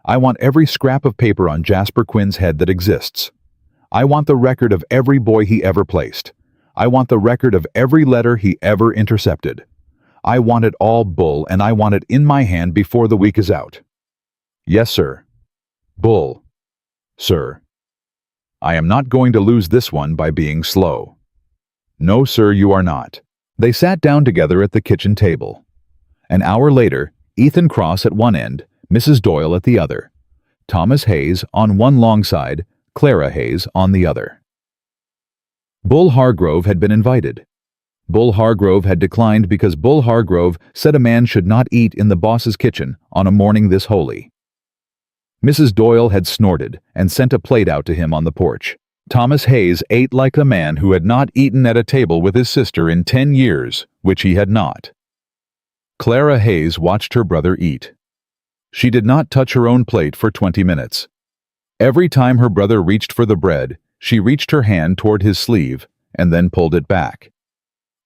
I want every scrap of paper on Jasper Quinn's head that exists. I want the record of every boy he ever placed. I want the record of every letter he ever intercepted. I want it all, Bull, and I want it in my hand before the week is out. Yes, sir. Bull. Sir. I am not going to lose this one by being slow. No, sir, you are not. They sat down together at the kitchen table. An hour later, Ethan Cross at one end, Mrs. Doyle at the other. Thomas Hayes on one long side, Clara Hayes on the other. Bull Hargrove had been invited. Bull Hargrove had declined because Bull Hargrove said a man should not eat in the boss's kitchen on a morning this holy. Mrs. Doyle had snorted and sent a plate out to him on the porch. Thomas Hayes ate like a man who had not eaten at a table with his sister in 10 years, which he had not. Clara Hayes watched her brother eat. She did not touch her own plate for 20 minutes. Every time her brother reached for the bread, she reached her hand toward his sleeve and then pulled it back.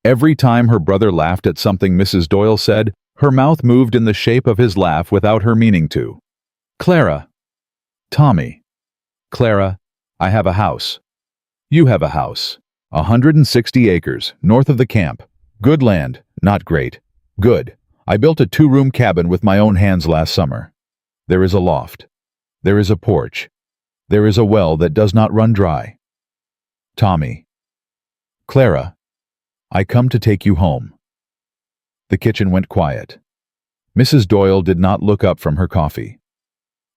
Every time her brother laughed at something Mrs. Doyle said, her mouth moved in the shape of his laugh without her meaning to. Clara. Tommy. Clara. I have a house. You have a house. 160 acres, north of the camp. Good land, not great. Good. I built a 2-room cabin with my own hands last summer. There is a loft. There is a porch. There is a well that does not run dry. Tommy. Clara. I come to take you home. The kitchen went quiet. Mrs. Doyle did not look up from her coffee.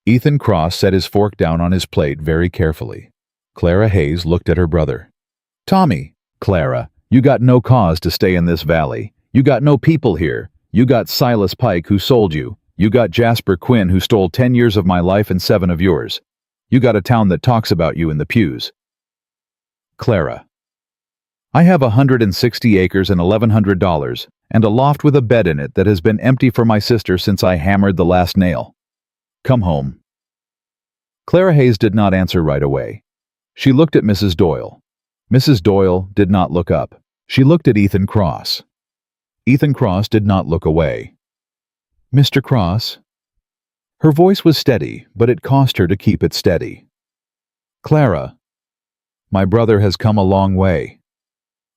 Ethan Cross set his fork down on his plate very carefully. Clara Hayes looked at her brother. Tommy. Clara, you got no cause to stay in this valley. You got no people here. You got Silas Pike who sold you. You got Jasper Quinn who stole 10 years of my life and 7 of yours. You got a town that talks about you in the pews. Clara. I have 160 acres and $1,100, and a loft with a bed in it that has been empty for my sister since I hammered the last nail. Come home. Clara Hayes did not answer right away. She looked at Mrs. Doyle. Mrs. Doyle did not look up. She looked at Ethan Cross. Ethan Cross did not look away. "Mr. Cross?" Her voice was steady, but it cost her to keep it steady. "Clara, my brother has come a long way.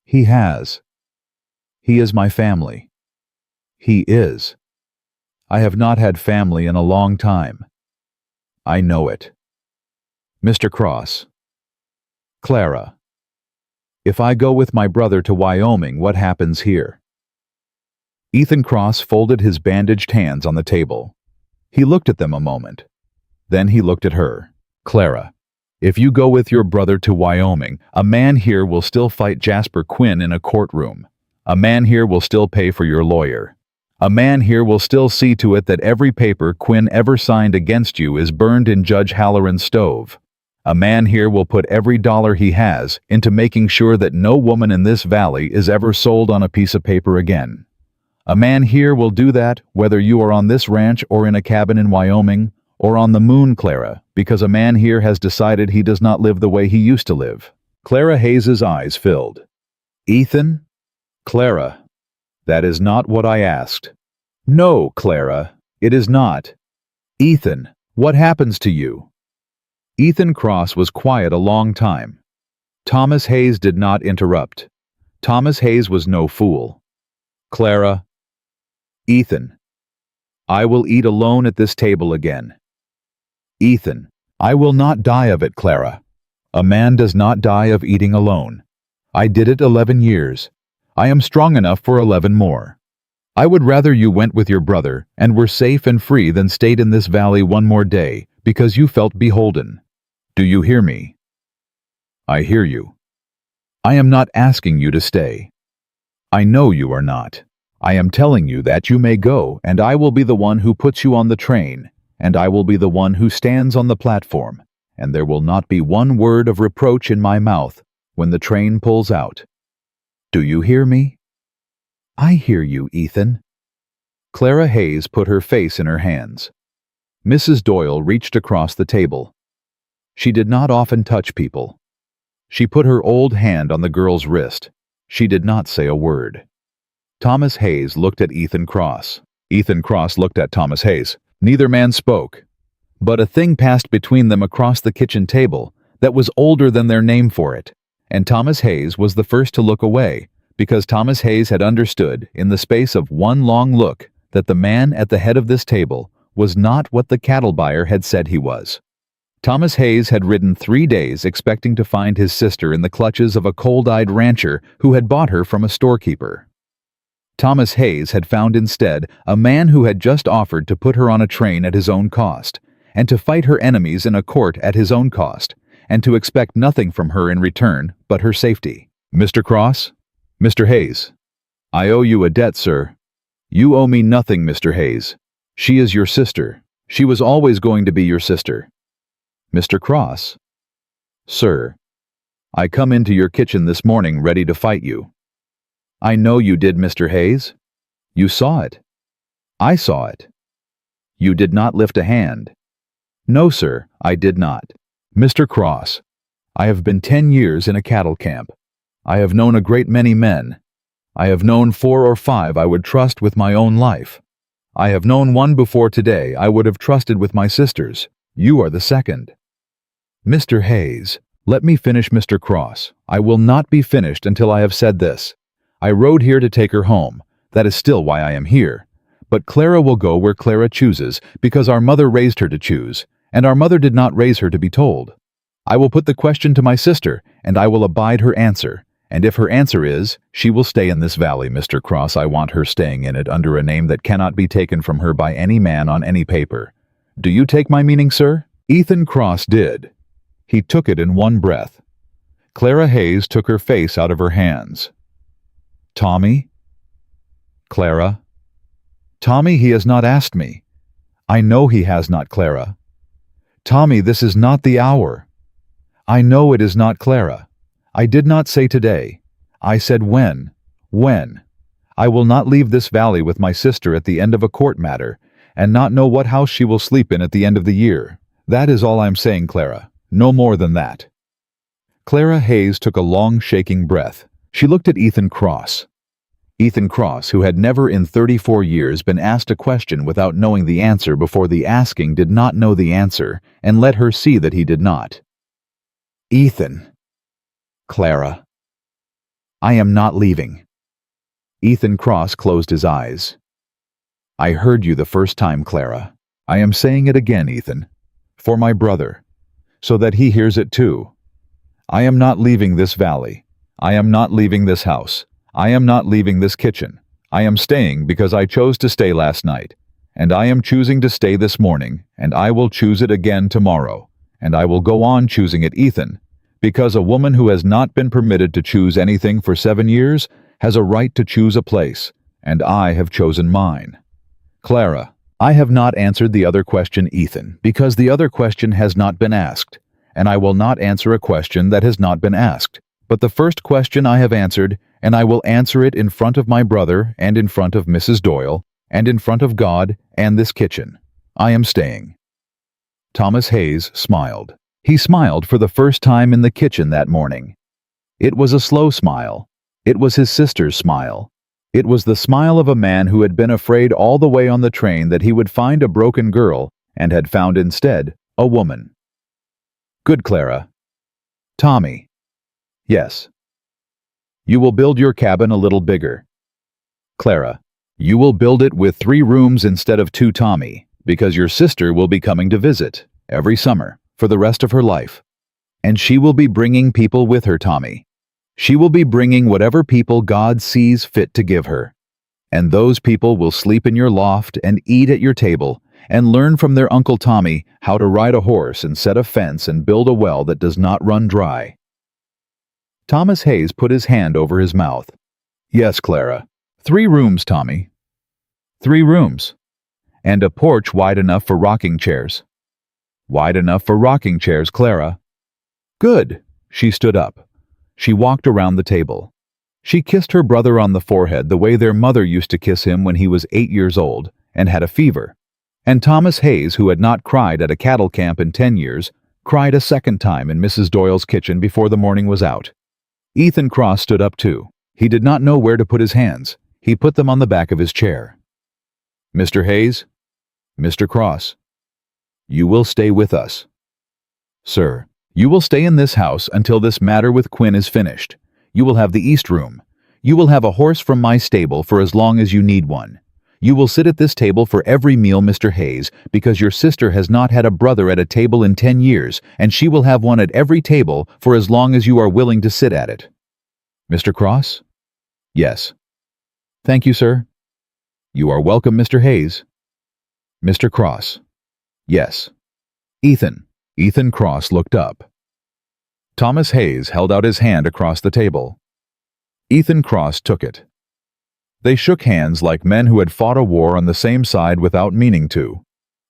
He has. He is my family. He is. I have not had family in a long time. I know it. Mr. Cross. Clara. If I go with my brother to Wyoming, what happens here?" Ethan Cross folded his bandaged hands on the table. He looked at them a moment. Then he looked at her. "Clara, if you go with your brother to Wyoming, a man here will still fight Jasper Quinn in a courtroom. A man here will still pay for your lawyer. A man here will still see to it that every paper Quinn ever signed against you is burned in Judge Halloran's stove. A man here will put every dollar he has into making sure that no woman in this valley is ever sold on a piece of paper again. A man here will do that whether you are on this ranch or in a cabin in Wyoming or on the moon, Clara, because a man here has decided he does not live the way he used to live." Clara Hayes's eyes filled. "Ethan? Clara, that is not what I asked." "No, Clara, it is not. Ethan, what happens to you?" Ethan Cross was quiet a long time. Thomas Hayes did not interrupt. Thomas Hayes was no fool. "Clara, Ethan, I will eat alone at this table again. Ethan, I will not die of it, Clara. A man does not die of eating alone. I did it 11 years. I am strong enough for 11 more. I would rather you went with your brother and were safe and free than stayed in this valley one more day because you felt beholden. Do you hear me?" "I hear you. I am not asking you to stay. I know you are not. I am telling you that you may go, and I will be the one who puts you on the train, and I will be the one who stands on the platform, and there will not be one word of reproach in my mouth when the train pulls out. Do you hear me?" "I hear you, Ethan." Clara Hayes put her face in her hands. Mrs. Doyle reached across the table. She did not often touch people. She put her old hand on the girl's wrist. She did not say a word. Thomas Hayes looked at Ethan Cross. Ethan Cross looked at Thomas Hayes. Neither man spoke. But a thing passed between them across the kitchen table that was older than their name for it, and Thomas Hayes was the first to look away, because Thomas Hayes had understood, in the space of one long look, that the man at the head of this table was not what the cattle buyer had said he was. Thomas Hayes had ridden 3 days expecting to find his sister in the clutches of a cold-eyed rancher who had bought her from a storekeeper. Thomas Hayes had found instead a man who had just offered to put her on a train at his own cost, and to fight her enemies in a court at his own cost, and to expect nothing from her in return but her safety. "Mr. Cross? Mr. Hayes, I owe you a debt, sir." "You owe me nothing, Mr. Hayes. She is your sister. She was always going to be your sister." "Mr. Cross?" "Sir, I come into your kitchen this morning ready to fight you." "I know you did, Mr. Hayes. You saw it. I saw it. You did not lift a hand." "No, sir, I did not." "Mr. Cross, I have been 10 years in a cattle camp. I have known a great many men. I have known 4 or 5 I would trust with my own life. I have known one before today I would have trusted with my sisters. You are the second." "Mr. Hayes, let me finish, Mr. Cross. I will not be finished until I have said this. I rode here to take her home. That is still why I am here. But Clara will go where Clara chooses, because our mother raised her to choose, and our mother did not raise her to be told. I will put the question to my sister, and I will abide her answer. And if her answer is, she will stay in this valley, Mr. Cross, I want her staying in it under a name that cannot be taken from her by any man on any paper. Do you take my meaning, sir?" Ethan Cross did. He took it in one breath. Clara Hayes took her face out of her hands. "Tommy?" "Clara?" "Tommy, he has not asked me." "I know he has not, Clara." "Tommy, this is not the hour." "I know it is not, Clara. I did not say today. I said when. When. I will not leave this valley with my sister at the end of a court matter, and not know what house she will sleep in at the end of the year. That is all I am saying, Clara. No more than that." Clara Hayes took a long, shaking breath. She looked at Ethan Cross. Ethan Cross, who had never in 34 years been asked a question without knowing the answer before the asking, did not know the answer, and let her see that he did not. "Ethan." "Clara." "I am not leaving." Ethan Cross closed his eyes. "I heard you the first time, Clara. I am saying it again, Ethan. For my brother. So that he hears it too. I am not leaving this valley. I am not leaving this house. I am not leaving this kitchen. I am staying because I chose to stay last night. And I am choosing to stay this morning, and I will choose it again tomorrow. And I will go on choosing it, Ethan. Because a woman who has not been permitted to choose anything for 7 years has a right to choose a place, and I have chosen mine. Clara, I have not answered the other question, Ethan, because the other question has not been asked, and I will not answer a question that has not been asked. But the first question I have answered, and I will answer it in front of my brother and in front of Mrs. Doyle and in front of God and this kitchen. I am staying." Thomas Hayes smiled. He smiled for the first time in the kitchen that morning. It was a slow smile. It was his sister's smile. It was the smile of a man who had been afraid all the way on the train that he would find a broken girl and had found instead a woman. "Good, Clara." "Tommy." "Yes." "You will build your cabin a little bigger." "Clara, you will build it with 3 rooms instead of 2, Tommy, because your sister will be coming to visit every summer for the rest of her life. And she will be bringing people with her, Tommy. She will be bringing whatever people God sees fit to give her. And those people will sleep in your loft and eat at your table and learn from their Uncle Tommy how to ride a horse and set a fence and build a well that does not run dry." Thomas Hayes put his hand over his mouth. "Yes, Clara. 3 rooms, Tommy. 3 rooms. And a porch wide enough for rocking chairs." "Wide enough for rocking chairs, Clara." "Good." She stood up. She walked around the table. She kissed her brother on the forehead the way their mother used to kiss him when he was 8 years old and had a fever. And Thomas Hayes, who had not cried at a cattle camp in 10 years, cried a second time in Mrs. Doyle's kitchen before the morning was out. Ethan Cross stood up too. He did not know where to put his hands. He put them on the back of his chair. "Mr. Hayes, Mr. Cross, you will stay with us." "Sir, you will stay in this house until this matter with Quinn is finished. You will have the East Room. You will have a horse from my stable for as long as you need one. You will sit at this table for every meal, Mr. Hayes, because your sister has not had a brother at a table in 10 years, and she will have one at every table for as long as you are willing to sit at it." "Mr. Cross?" "Yes." "Thank you, sir." "You are welcome, Mr. Hayes." "Mr. Cross?" "Yes." "Ethan." Ethan Cross looked up. Thomas Hayes held out his hand across the table. Ethan Cross took it. They shook hands like men who had fought a war on the same side without meaning to,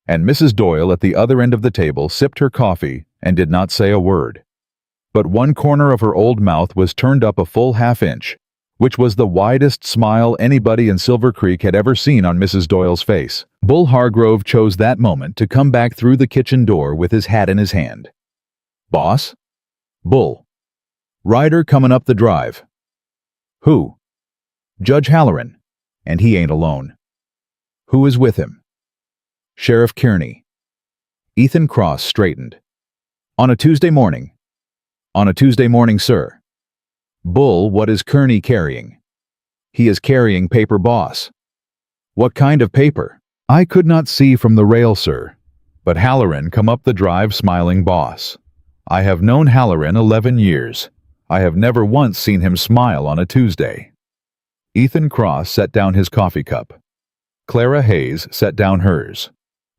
and Mrs. Doyle at the other end of the table sipped her coffee and did not say a word. But one corner of her old mouth was turned up a full half-inch, which was the widest smile anybody in Silver Creek had ever seen on Mrs. Doyle's face. Bull Hargrove chose that moment to come back through the kitchen door with his hat in his hand. "Boss?" "Bull." "Rider coming up the drive." "Who?" "Judge Halloran, and he ain't alone." "Who is with him?" "Sheriff Kearney." Ethan Cross straightened. "On a Tuesday morning." "On a Tuesday morning, sir." "Bull, what is Kearney carrying?" "He is carrying paper, boss." "What kind of paper?" "I could not see from the rail, sir." But Halloran come up the drive smiling, boss. I have known Halloran 11 years. I have never once seen him smile on a Tuesday. Ethan Cross set down his coffee cup. Clara Hayes set down hers.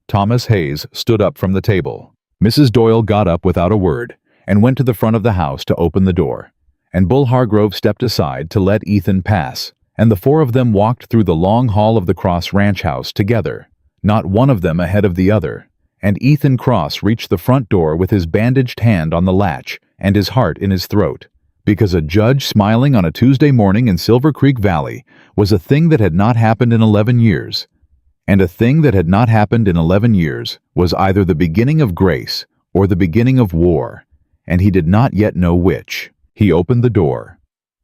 Thomas Hayes stood up from the table. Mrs. Doyle got up without a word and went to the front of the house to open the door, and Bull Hargrove stepped aside to let Ethan pass, and the 4 of them walked through the long hall of the Cross Ranch house together, not one of them ahead of the other, and Ethan Cross reached the front door with his bandaged hand on the latch and his heart in his throat, because a judge smiling on a Tuesday morning in Silver Creek Valley was a thing that had not happened in 11 years. And a thing that had not happened in 11 years was either the beginning of grace or the beginning of war, and he did not yet know which. He opened the door.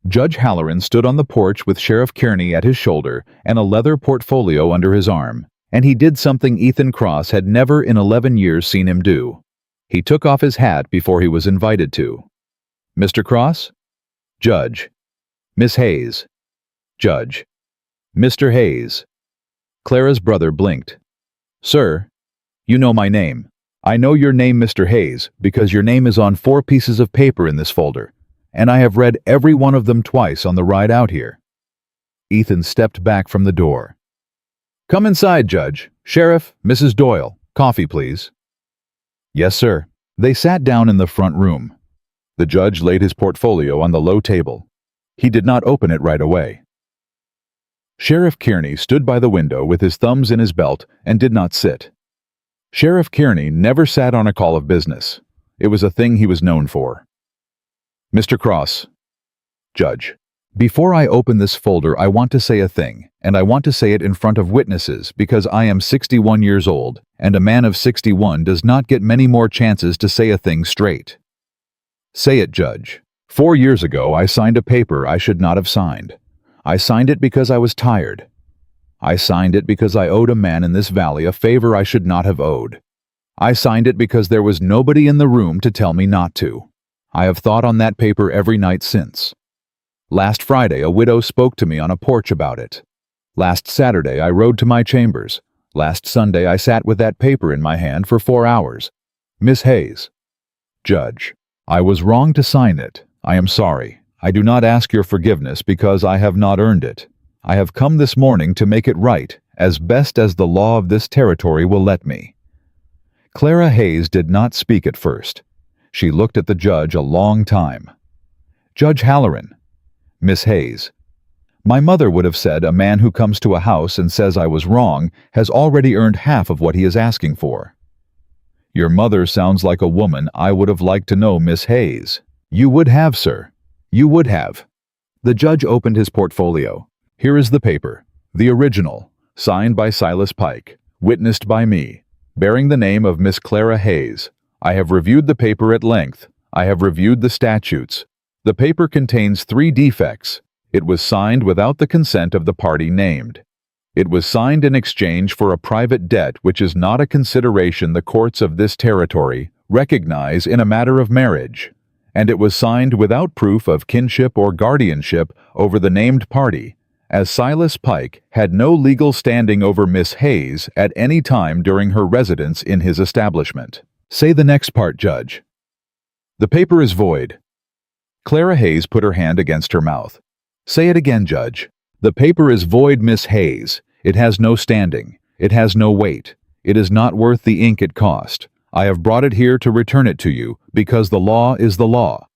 Judge Halloran stood on the porch with Sheriff Kearney at his shoulder and a leather portfolio under his arm, and he did something Ethan Cross had never in 11 years seen him do. He took off his hat before he was invited to. "Mr. Cross?" "Judge." "Miss Hayes." "Judge." "Mr. Hayes." Clara's brother blinked. "Sir, you know my name. I know your name, Mr. Hayes, because your name is on 4 pieces of paper in this folder, and I have read every one of them twice on the ride out here." Ethan stepped back from the door. "Come inside, Judge. Sheriff, Mrs. Doyle, coffee, please." "Yes, sir." They sat down in the front room. The judge laid his portfolio on the low table. He did not open it right away. Sheriff Kearney stood by the window with his thumbs in his belt and did not sit. Sheriff Kearney never sat on a call of business. It was a thing he was known for. "Mr. Cross." "Judge, before I open this folder, I want to say a thing, and I want to say it in front of witnesses because I am 61 years old, and a man of 61 does not get many more chances to say a thing straight." "Say it, Judge. 4 years ago, I signed a paper I should not have signed. I signed it because I was tired. I signed it because I owed a man in this valley a favor I should not have owed. I signed it because there was nobody in the room to tell me not to. I have thought on that paper every night since. Last Friday, a widow spoke to me on a porch about it. Last Saturday, I rode to my chambers. Last Sunday, I sat with that paper in my hand for 4 hours. Miss Hayes." "Judge, I was wrong to sign it. I am sorry. I do not ask your forgiveness because I have not earned it. I have come this morning to make it right, as best as the law of this territory will let me." Clara Hayes did not speak at first. She looked at the judge a long time. "Judge Halloran." "Miss Hayes." "My mother would have said a man who comes to a house and says I was wrong has already earned half of what he is asking for." "Your mother sounds like a woman I would have liked to know, Miss Hayes." "You would have, sir. You would have." The judge opened his portfolio. "Here is the paper, the original, signed by Silas Pike, witnessed by me, bearing the name of Miss Clara Hayes. I have reviewed the paper at length. I have reviewed the statutes. The paper contains 3 defects. It was signed without the consent of the party named. It was signed in exchange for a private debt which is not a consideration the courts of this territory recognize in a matter of marriage. And it was signed without proof of kinship or guardianship over the named party, as Silas Pike had no legal standing over Miss Hayes at any time during her residence in his establishment." "Say the next part, Judge." "The paper is void." Clara Hayes put her hand against her mouth. "Say it again, Judge." "The paper is void, Miss Hayes. It has no standing. It has no weight. It is not worth the ink it cost. I have brought it here to return it to you, because the law is the law.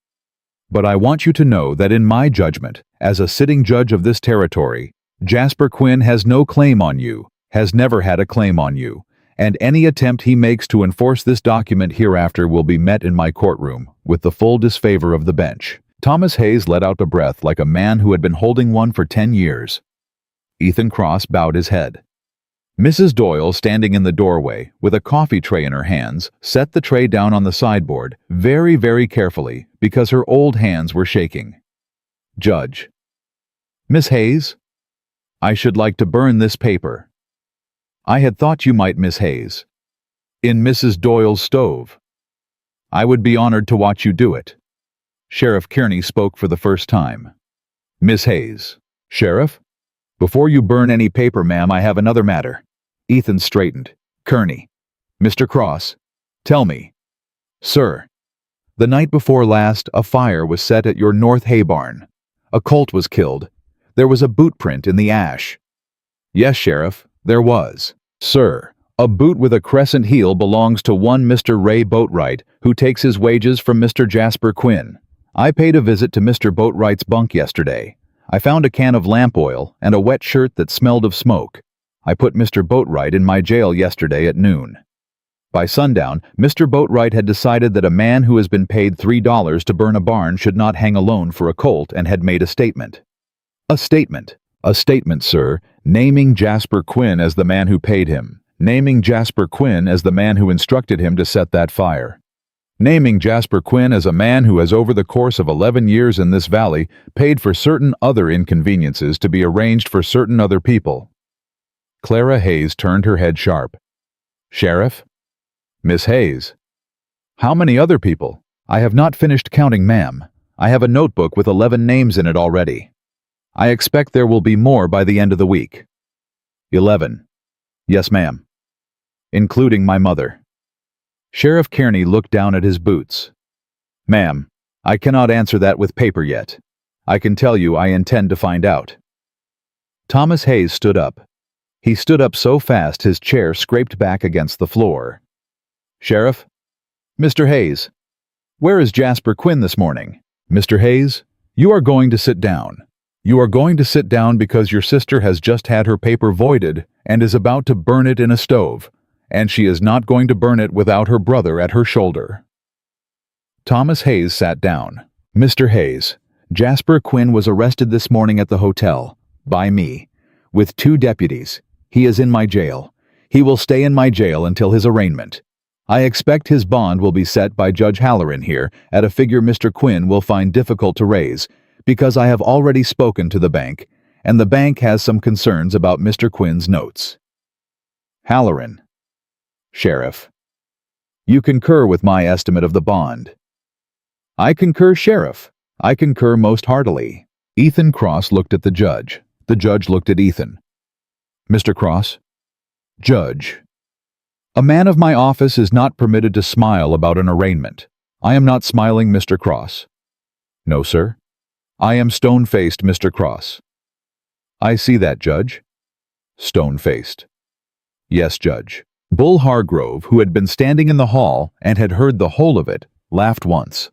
But I want you to know that in my judgment, as a sitting judge of this territory, Jasper Quinn has no claim on you, has never had a claim on you, and any attempt he makes to enforce this document hereafter will be met in my courtroom with the full disfavor of the bench." Thomas Hayes let out a breath like a man who had been holding one for 10 years. Ethan Cross bowed his head. Mrs. Doyle, standing in the doorway, with a coffee tray in her hands, set the tray down on the sideboard, very, very carefully, because her old hands were shaking. "Judge." "Miss Hayes, I should like to burn this paper." "I had thought you might, Miss Hayes." "In Mrs. Doyle's stove." "I would be honored to watch you do it." Sheriff Kearney spoke for the first time. "Miss Hayes." "Sheriff? Before you burn any paper, ma'am, I have another matter." Ethan straightened. "Kearney." "Mr. Cross, tell me." "Sir, the night before last, a fire was set at your North Hay barn. A colt was killed. There was a boot print in the ash." "Yes, Sheriff, there was." "Sir, a boot with a crescent heel belongs to one Mr. Ray Boatwright, who takes his wages from Mr. Jasper Quinn. I paid a visit to Mr. Boatwright's bunk yesterday. I found a can of lamp oil and a wet shirt that smelled of smoke. I put Mr. Boatwright in my jail yesterday at noon. By sundown, Mr. Boatwright had decided that a man who has been paid $3 to burn a barn should not hang alone for a colt and had made a statement. A statement. A statement, sir, naming Jasper Quinn as the man who paid him, naming Jasper Quinn as the man who instructed him to set that fire. naming Jasper Quinn as a man who has over the course of 11 years in this valley paid for certain other inconveniences to be arranged for certain other people. Clara Hayes turned her head sharp. Sheriff? Miss Hayes. How many other people? I have not finished counting, ma'am. I have a notebook with 11 names in it already. I expect there will be more by the end of the week. 11. Yes, ma'am. Including my mother. Sheriff Kearney looked down at his boots. Ma'am, I cannot answer that with paper yet. I can tell you I intend to find out. Thomas Hayes stood up. He stood up so fast his chair scraped back against the floor. Sheriff? Mr. Hayes. Where is Jasper Quinn this morning? Mr. Hayes, you are going to sit down. You are going to sit down because your sister has just had her paper voided and is about to burn it in a stove, and she is not going to burn it without her brother at her shoulder. Thomas Hayes sat down. Mr. Hayes, Jasper Quinn was arrested this morning at the hotel, by me, with 2 deputies. He is in my jail. He will stay in my jail until his arraignment. I expect his bond will be set by Judge Halloran here at a figure Mr. Quinn will find difficult to raise, because I have already spoken to the bank, and the bank has some concerns about Mr. Quinn's notes. Halloran. Sheriff. You concur with my estimate of the bond. I concur, Sheriff. I concur most heartily. Ethan Cross looked at the judge. The judge looked at Ethan. Mr. Cross? Judge. A man of my office is not permitted to smile about an arraignment. I am not smiling, Mr. Cross. No, sir. I am stone-faced, Mr. Cross. I see that, Judge. Stone-faced. Yes, Judge. Bull Hargrove, who had been standing in the hall and had heard the whole of it, laughed once.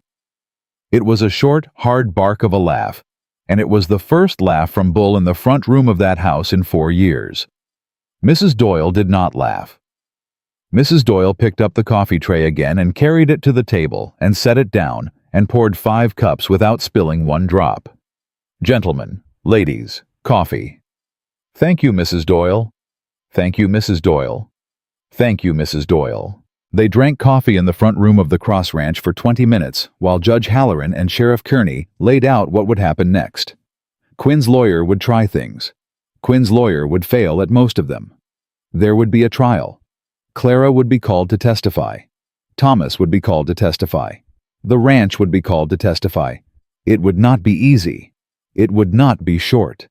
It was a short, hard bark of a laugh, and it was the first laugh from Bull in the front room of that house in 4 years. Mrs. Doyle did not laugh. Mrs. Doyle picked up the coffee tray again and carried it to the table and set it down and poured 5 cups without spilling 1 drop. Gentlemen, ladies, coffee. Thank you, Mrs. Doyle. Thank you, Mrs. Doyle. Thank you, Mrs. Doyle. They drank coffee in the front room of the Cross Ranch for 20 minutes while Judge Halloran and Sheriff Kearney laid out what would happen next. Quinn's lawyer would try things. Quinn's lawyer would fail at most of them. There would be a trial. Clara would be called to testify. Thomas would be called to testify. The ranch would be called to testify. It would not be easy. It would not be short.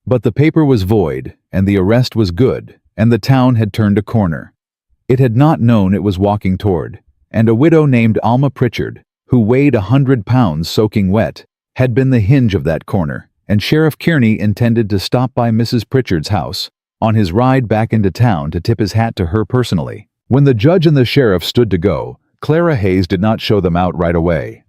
But the paper was void, and the arrest was good, and the town had turned a corner. It had not known it was walking toward, and a widow named Alma Pritchard, who weighed 100 pounds soaking wet, had been the hinge of that corner, and Sheriff Kearney intended to stop by Mrs. Pritchard's house on his ride back into town to tip his hat to her personally. When the judge and the sheriff stood to go, Clara Hayes did not show them out right away.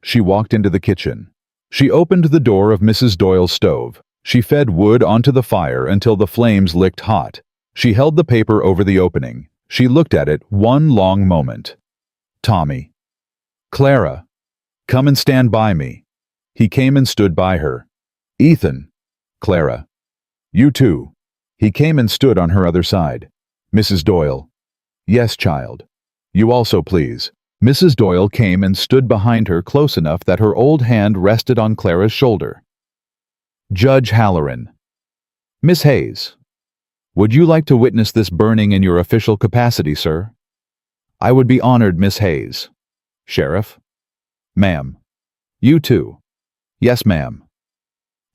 She walked into the kitchen. She opened the door of Mrs. Doyle's stove. She fed wood onto the fire until the flames licked hot. She held the paper over the opening. She looked at it 1 long moment. Tommy. Clara. Come and stand by me. He came and stood by her. Ethan. Clara. You too. He came and stood on her other side. Mrs. Doyle. Yes, child. You also, please. Mrs. Doyle came and stood behind her close enough that her old hand rested on Clara's shoulder. Judge Halloran. Miss Hayes. Would you like to witness this burning in your official capacity, sir? I would be honored, Miss Hayes. Sheriff. Ma'am. You too. Yes, ma'am.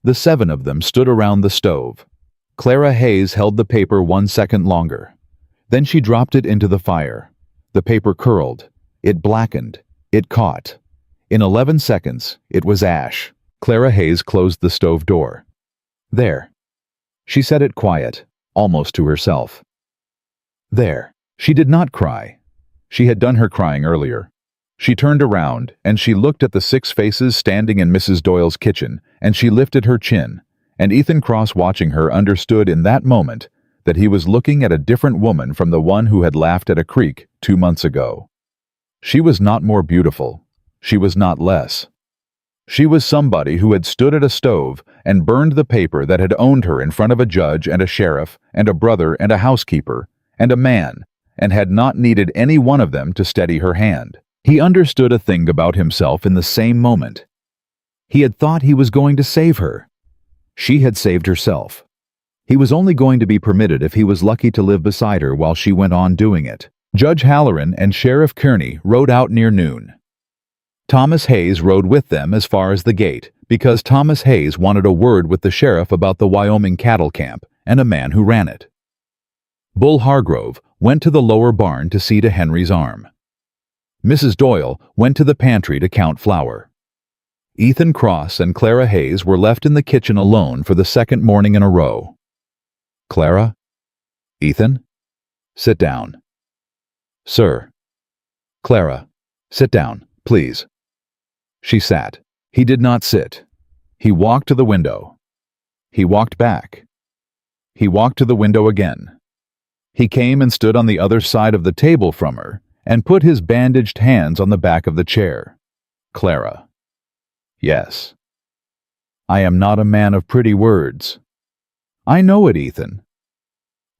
The 7 of them stood around the stove. Clara Hayes held the paper 1 second longer. Then she dropped it into the fire. The paper curled. It blackened. It caught. In 11 seconds, it was ash. Clara Hayes closed the stove door. There. She said it quiet, almost to herself. There. She did not cry. She had done her crying earlier. She turned around, and she looked at the 6 faces standing in Mrs. Doyle's kitchen, and she lifted her chin, and Ethan Cross watching her understood in that moment that he was looking at a different woman from the one who had laughed at a creek 2 months ago. She was not more beautiful. She was not less. She was somebody who had stood at a stove and burned the paper that had owned her in front of a judge and a sheriff and a brother and a housekeeper and a man, and had not needed any one of them to steady her hand. He understood a thing about himself in the same moment. He had thought he was going to save her. She had saved herself. He was only going to be permitted if he was lucky to live beside her while she went on doing it. Judge Halloran and Sheriff Kearney rode out near noon. Thomas Hayes rode with them as far as the gate, because Thomas Hayes wanted a word with the sheriff about the Wyoming cattle camp and a man who ran it. Bull Hargrove went to the lower barn to see to Henry's arm. Mrs. Doyle went to the pantry to count flour. Ethan Cross and Clara Hayes were left in the kitchen alone for the second morning in a row. Clara? Ethan? Sit down. Sir. Clara, sit down, please. She sat. He did not sit. He walked to the window. He walked back. He walked to the window again. He came and stood on the other side of the table from her and put his bandaged hands on the back of the chair. Clara. Yes. I am not a man of pretty words. I know it, Ethan.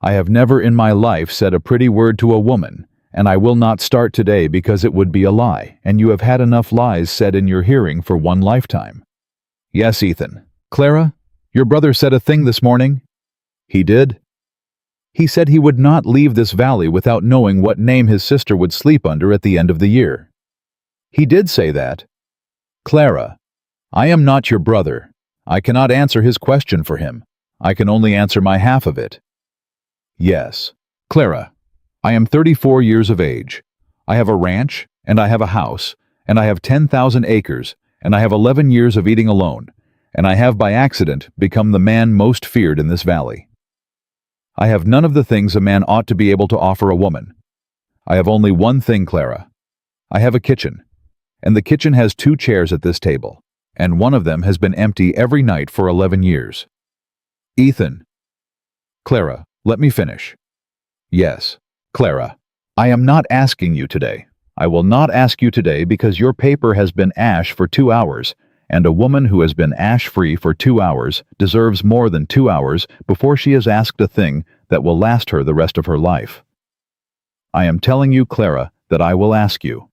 I have never in my life said a pretty word to a woman, and I will not start today because it would be a lie, and you have had enough lies said in your hearing for one lifetime. Yes, Ethan. Clara, your brother said a thing this morning. He did? He said he would not leave this valley without knowing what name his sister would sleep under at the end of the year. He did say that. Clara, I am not your brother. I cannot answer his question for him. I can only answer my half of it. Yes. Clara, I am 34 years of age. I have a ranch, and I have a house, and I have 10,000 acres, and I have 11 years of eating alone, and I have by accident become the man most feared in this valley. I have none of the things a man ought to be able to offer a woman. I have only one thing, Clara. I have a kitchen, and the kitchen has 2 chairs at this table, and one of them has been empty every night for 11 years. Ethan. Clara, let me finish. Yes, Clara, I am not asking you today. I will not ask you today because your paper has been ash for 2 hours, and a woman who has been ash-free for 2 hours deserves more than 2 hours before she is asked a thing that will last her the rest of her life. I am telling you, Clara, that I will ask you.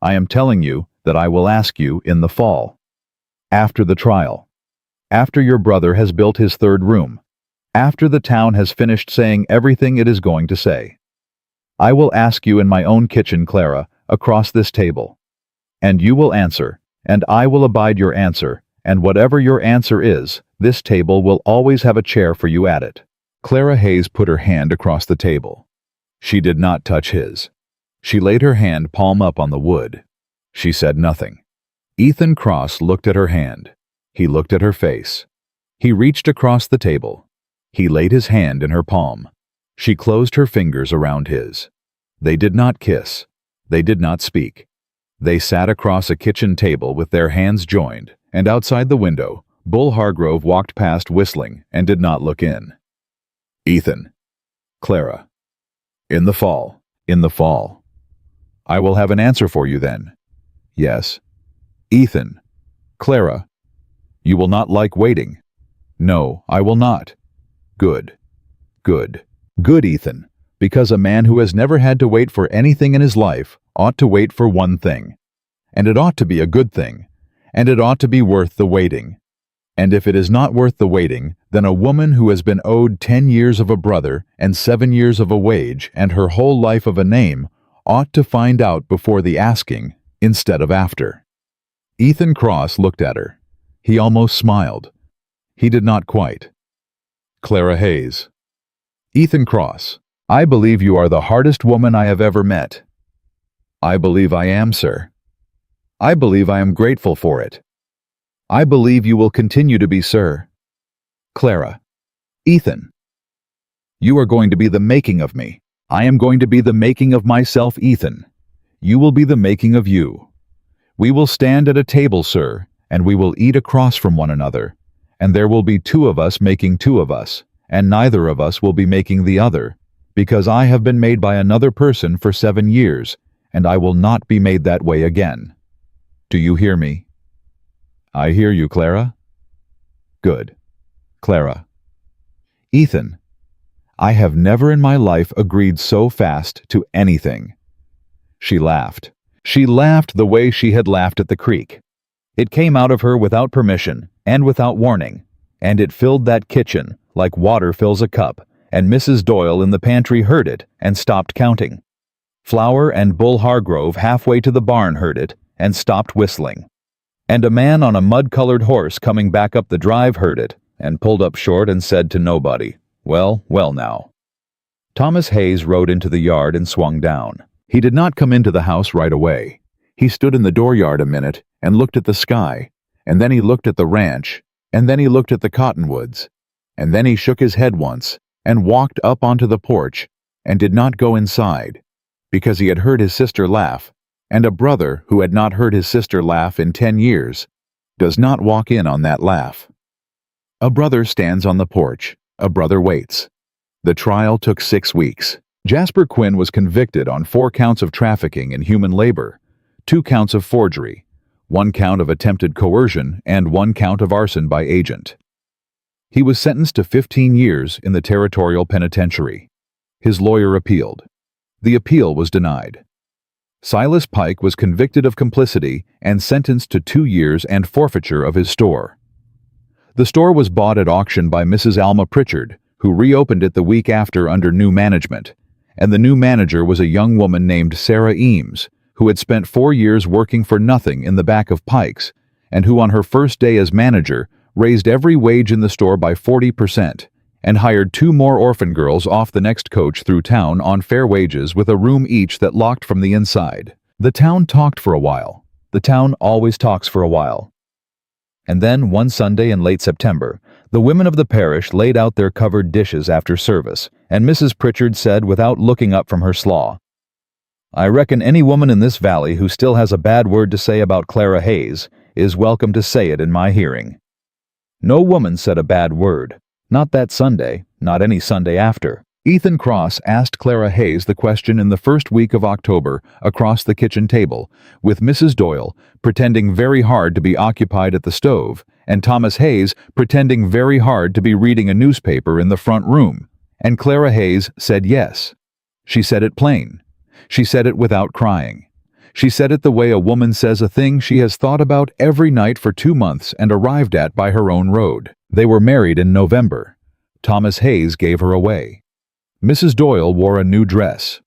I am telling you that I will ask you in the fall. After the trial. After your brother has built his 3rd room. After the town has finished saying everything it is going to say. I will ask you in my own kitchen, Clara, across this table. And you will answer, and I will abide your answer, and whatever your answer is, this table will always have a chair for you at it. Clara Hayes put her hand across the table. She did not touch his. She laid her hand palm up on the wood. She said nothing. Ethan Cross looked at her hand. He looked at her face. He reached across the table. He laid his hand in her palm. She closed her fingers around his. They did not kiss. They did not speak. They sat across a kitchen table with their hands joined, and outside the window, Bull Hargrove walked past whistling and did not look in. Ethan. Clara. In the fall. In the fall. I will have an answer for you then. Yes. Ethan. Clara. You will not like waiting. No, I will not. Good. Good. Good, Ethan, because a man who has never had to wait for anything in his life ought to wait for one thing. And it ought to be a good thing. And it ought to be worth the waiting. And if it is not worth the waiting, then a woman who has been owed 10 years of a brother and 7 years of a wage and her whole life of a name ought to find out before the asking instead of after. Ethan Cross looked at her. He almost smiled. He did not quite. Clara Hayes. Ethan Cross, I believe you are the hardest woman I have ever met. I believe I am, sir. I believe I am grateful for it. I believe you will continue to be, sir. Clara. Ethan. You are going to be the making of me. I am going to be the making of myself, Ethan. You will be the making of you. We will stand at a table, sir, and we will eat across from one another, and there will be 2 of us making 2 of us, and neither of us will be making the other, because I have been made by another person for 7 years, and I will not be made that way again. Do you hear me? I hear you, Clara. Good. Clara. Ethan, I have never in my life agreed so fast to anything. She laughed. She laughed the way she had laughed at the creek. It came out of her without permission and without warning, and it filled that kitchen like water fills a cup, and Mrs. Doyle in the pantry heard it and stopped counting. Flower and Bull Hargrove halfway to the barn heard it and stopped whistling. And a man on a mud-colored horse coming back up the drive heard it and pulled up short and said to nobody, "Well, well now." Thomas Hayes rode into the yard and swung down. He did not come into the house right away. He stood in the dooryard a minute and looked at the sky, and then he looked at the ranch, and then he looked at the cottonwoods, and then he shook his head once and walked up onto the porch and did not go inside, because he had heard his sister laugh, and a brother who had not heard his sister laugh in 10 years does not walk in on that laugh. A brother stands on the porch. A brother waits. The trial took 6 weeks. Jasper Quinn was convicted on 4 counts of trafficking in human labor, 2 counts of forgery, 1 count of attempted coercion, and 1 count of arson by agent. He was sentenced to 15 years in the Territorial Penitentiary. His lawyer appealed. The appeal was denied. Silas Pike was convicted of complicity and sentenced to 2 years and forfeiture of his store. The store was bought at auction by Mrs. Alma Pritchard, who reopened it the week after under new management, and the new manager was a young woman named Sarah Eames, who had spent 4 years working for nothing in the back of Pike's, and who on her first day as manager raised every wage in the store by 40%, and hired 2 more orphan girls off the next coach through town on fair wages with a room each that locked from the inside. The town talked for a while. The town always talks for a while. And then, one Sunday in late September, the women of the parish laid out their covered dishes after service, and Mrs. Pritchard said without looking up from her slaw, "I reckon any woman in this valley who still has a bad word to say about Clara Hayes is welcome to say it in my hearing." No woman said a bad word. Not that Sunday, not any Sunday after. Ethan Cross asked Clara Hayes the question in the first week of October across the kitchen table, with Mrs. Doyle pretending very hard to be occupied at the stove, and Thomas Hayes pretending very hard to be reading a newspaper in the front room. And Clara Hayes said yes. She said it plain. She said it without crying. She said it the way a woman says a thing she has thought about every night for 2 months and arrived at by her own road. They were married in November. Thomas Hayes gave her away. Mrs. Doyle wore a new dress.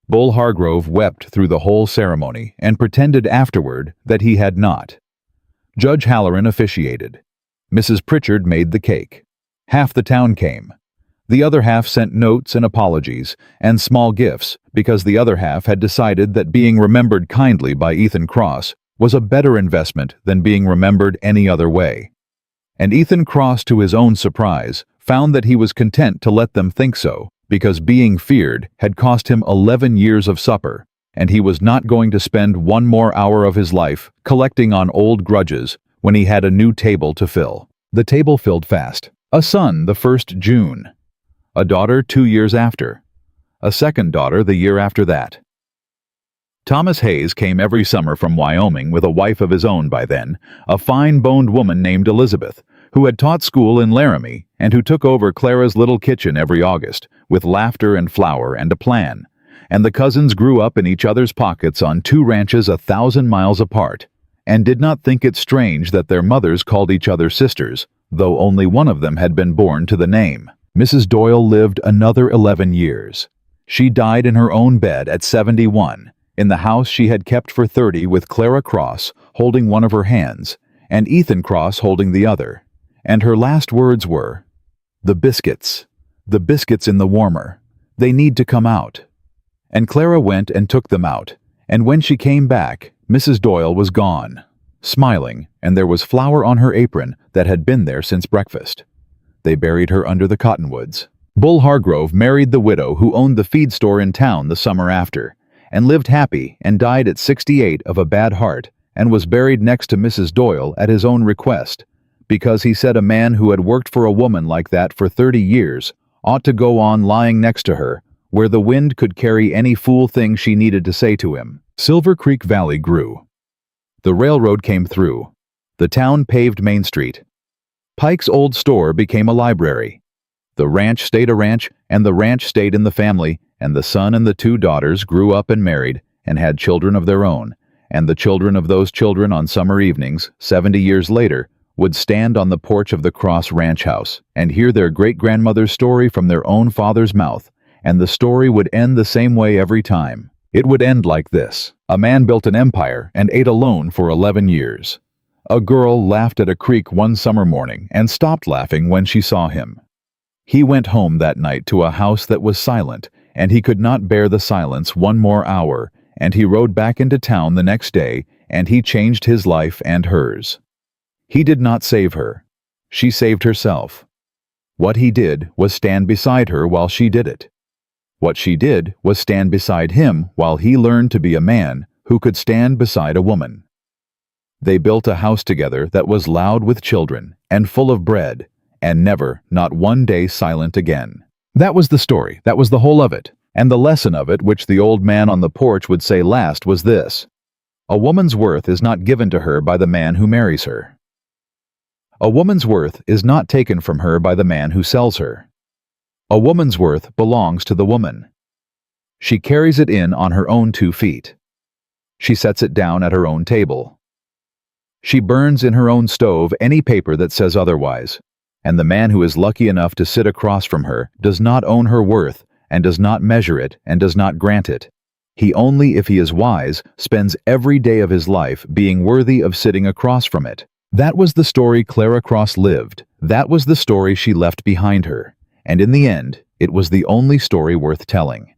Bull Hargrove wept through the whole ceremony and pretended afterward that he had not. Judge Halloran officiated. Mrs. Pritchard made the cake. Half the town came. The other half sent notes and apologies and small gifts because the other half had decided that being remembered kindly by Ethan Cross was a better investment than being remembered any other way. And Ethan Cross, to his own surprise, found that he was content to let them think so, because being feared had cost him 11 years of supper, and he was not going to spend 1 more hour of his life collecting on old grudges when he had a new table to fill. The table filled fast. A son the 1st June. A daughter 2 years after. A second daughter the year after that. Thomas Hayes came every summer from Wyoming with a wife of his own by then, a fine-boned woman named Elizabeth, who had taught school in Laramie and who took over Clara's little kitchen every August, with laughter and flour and a plan. And the cousins grew up in each other's pockets on 2 ranches 1,000 miles apart, and did not think it strange that their mothers called each other sisters, though only one of them had been born to the name. Mrs. Doyle lived another 11 years. She died in her own bed at 71, in the house she had kept for 30, with Clara Cross holding one of her hands, and Ethan Cross holding the other. And her last words were, "The biscuits in the warmer. They need to come out." And Clara went and took them out, and when she came back, Mrs. Doyle was gone, smiling, and there was flour on her apron that had been there since breakfast. They buried her under the cottonwoods. Bull Hargrove married the widow who owned the feed store in town the summer after, and lived happy and died at 68 of a bad heart, and was buried next to Mrs. Doyle at his own request, because he said a man who had worked for a woman like that for 30 years ought to go on lying next to her, where the wind could carry any fool thing she needed to say to him. Silver Creek Valley grew. The railroad came through. The town paved Main Street. Pike's old store became a library. The ranch stayed a ranch, and the ranch stayed in the family, and the son and the 2 daughters grew up and married and had children of their own, and the children of those children on summer evenings, 70 years later, would stand on the porch of the Cross Ranch house and hear their great-grandmother's story from their own father's mouth, and the story would end the same way every time. It would end like this. A man built an empire and ate alone for 11 years. A girl laughed at a creek one summer morning and stopped laughing when she saw him. He went home that night to a house that was silent, and he could not bear the silence one more hour, and he rode back into town the next day, and he changed his life and hers. He did not save her. She saved herself. What he did was stand beside her while she did it. What she did was stand beside him while he learned to be a man who could stand beside a woman. They built a house together that was loud with children and full of bread, and never, not one day, silent again. That was the story. That was the whole of it. And the lesson of it, which the old man on the porch would say last, was this: a woman's worth is not given to her by the man who marries her. A woman's worth is not taken from her by the man who sells her. A woman's worth belongs to the woman. She carries it in on her own 2 feet. She sets it down at her own table. She burns in her own stove any paper that says otherwise, and the man who is lucky enough to sit across from her does not own her worth, and does not measure it, and does not grant it. He only, if he is wise, spends every day of his life being worthy of sitting across from it. That was the story Clara Cross lived. That was the story she left behind her. And in the end, it was the only story worth telling.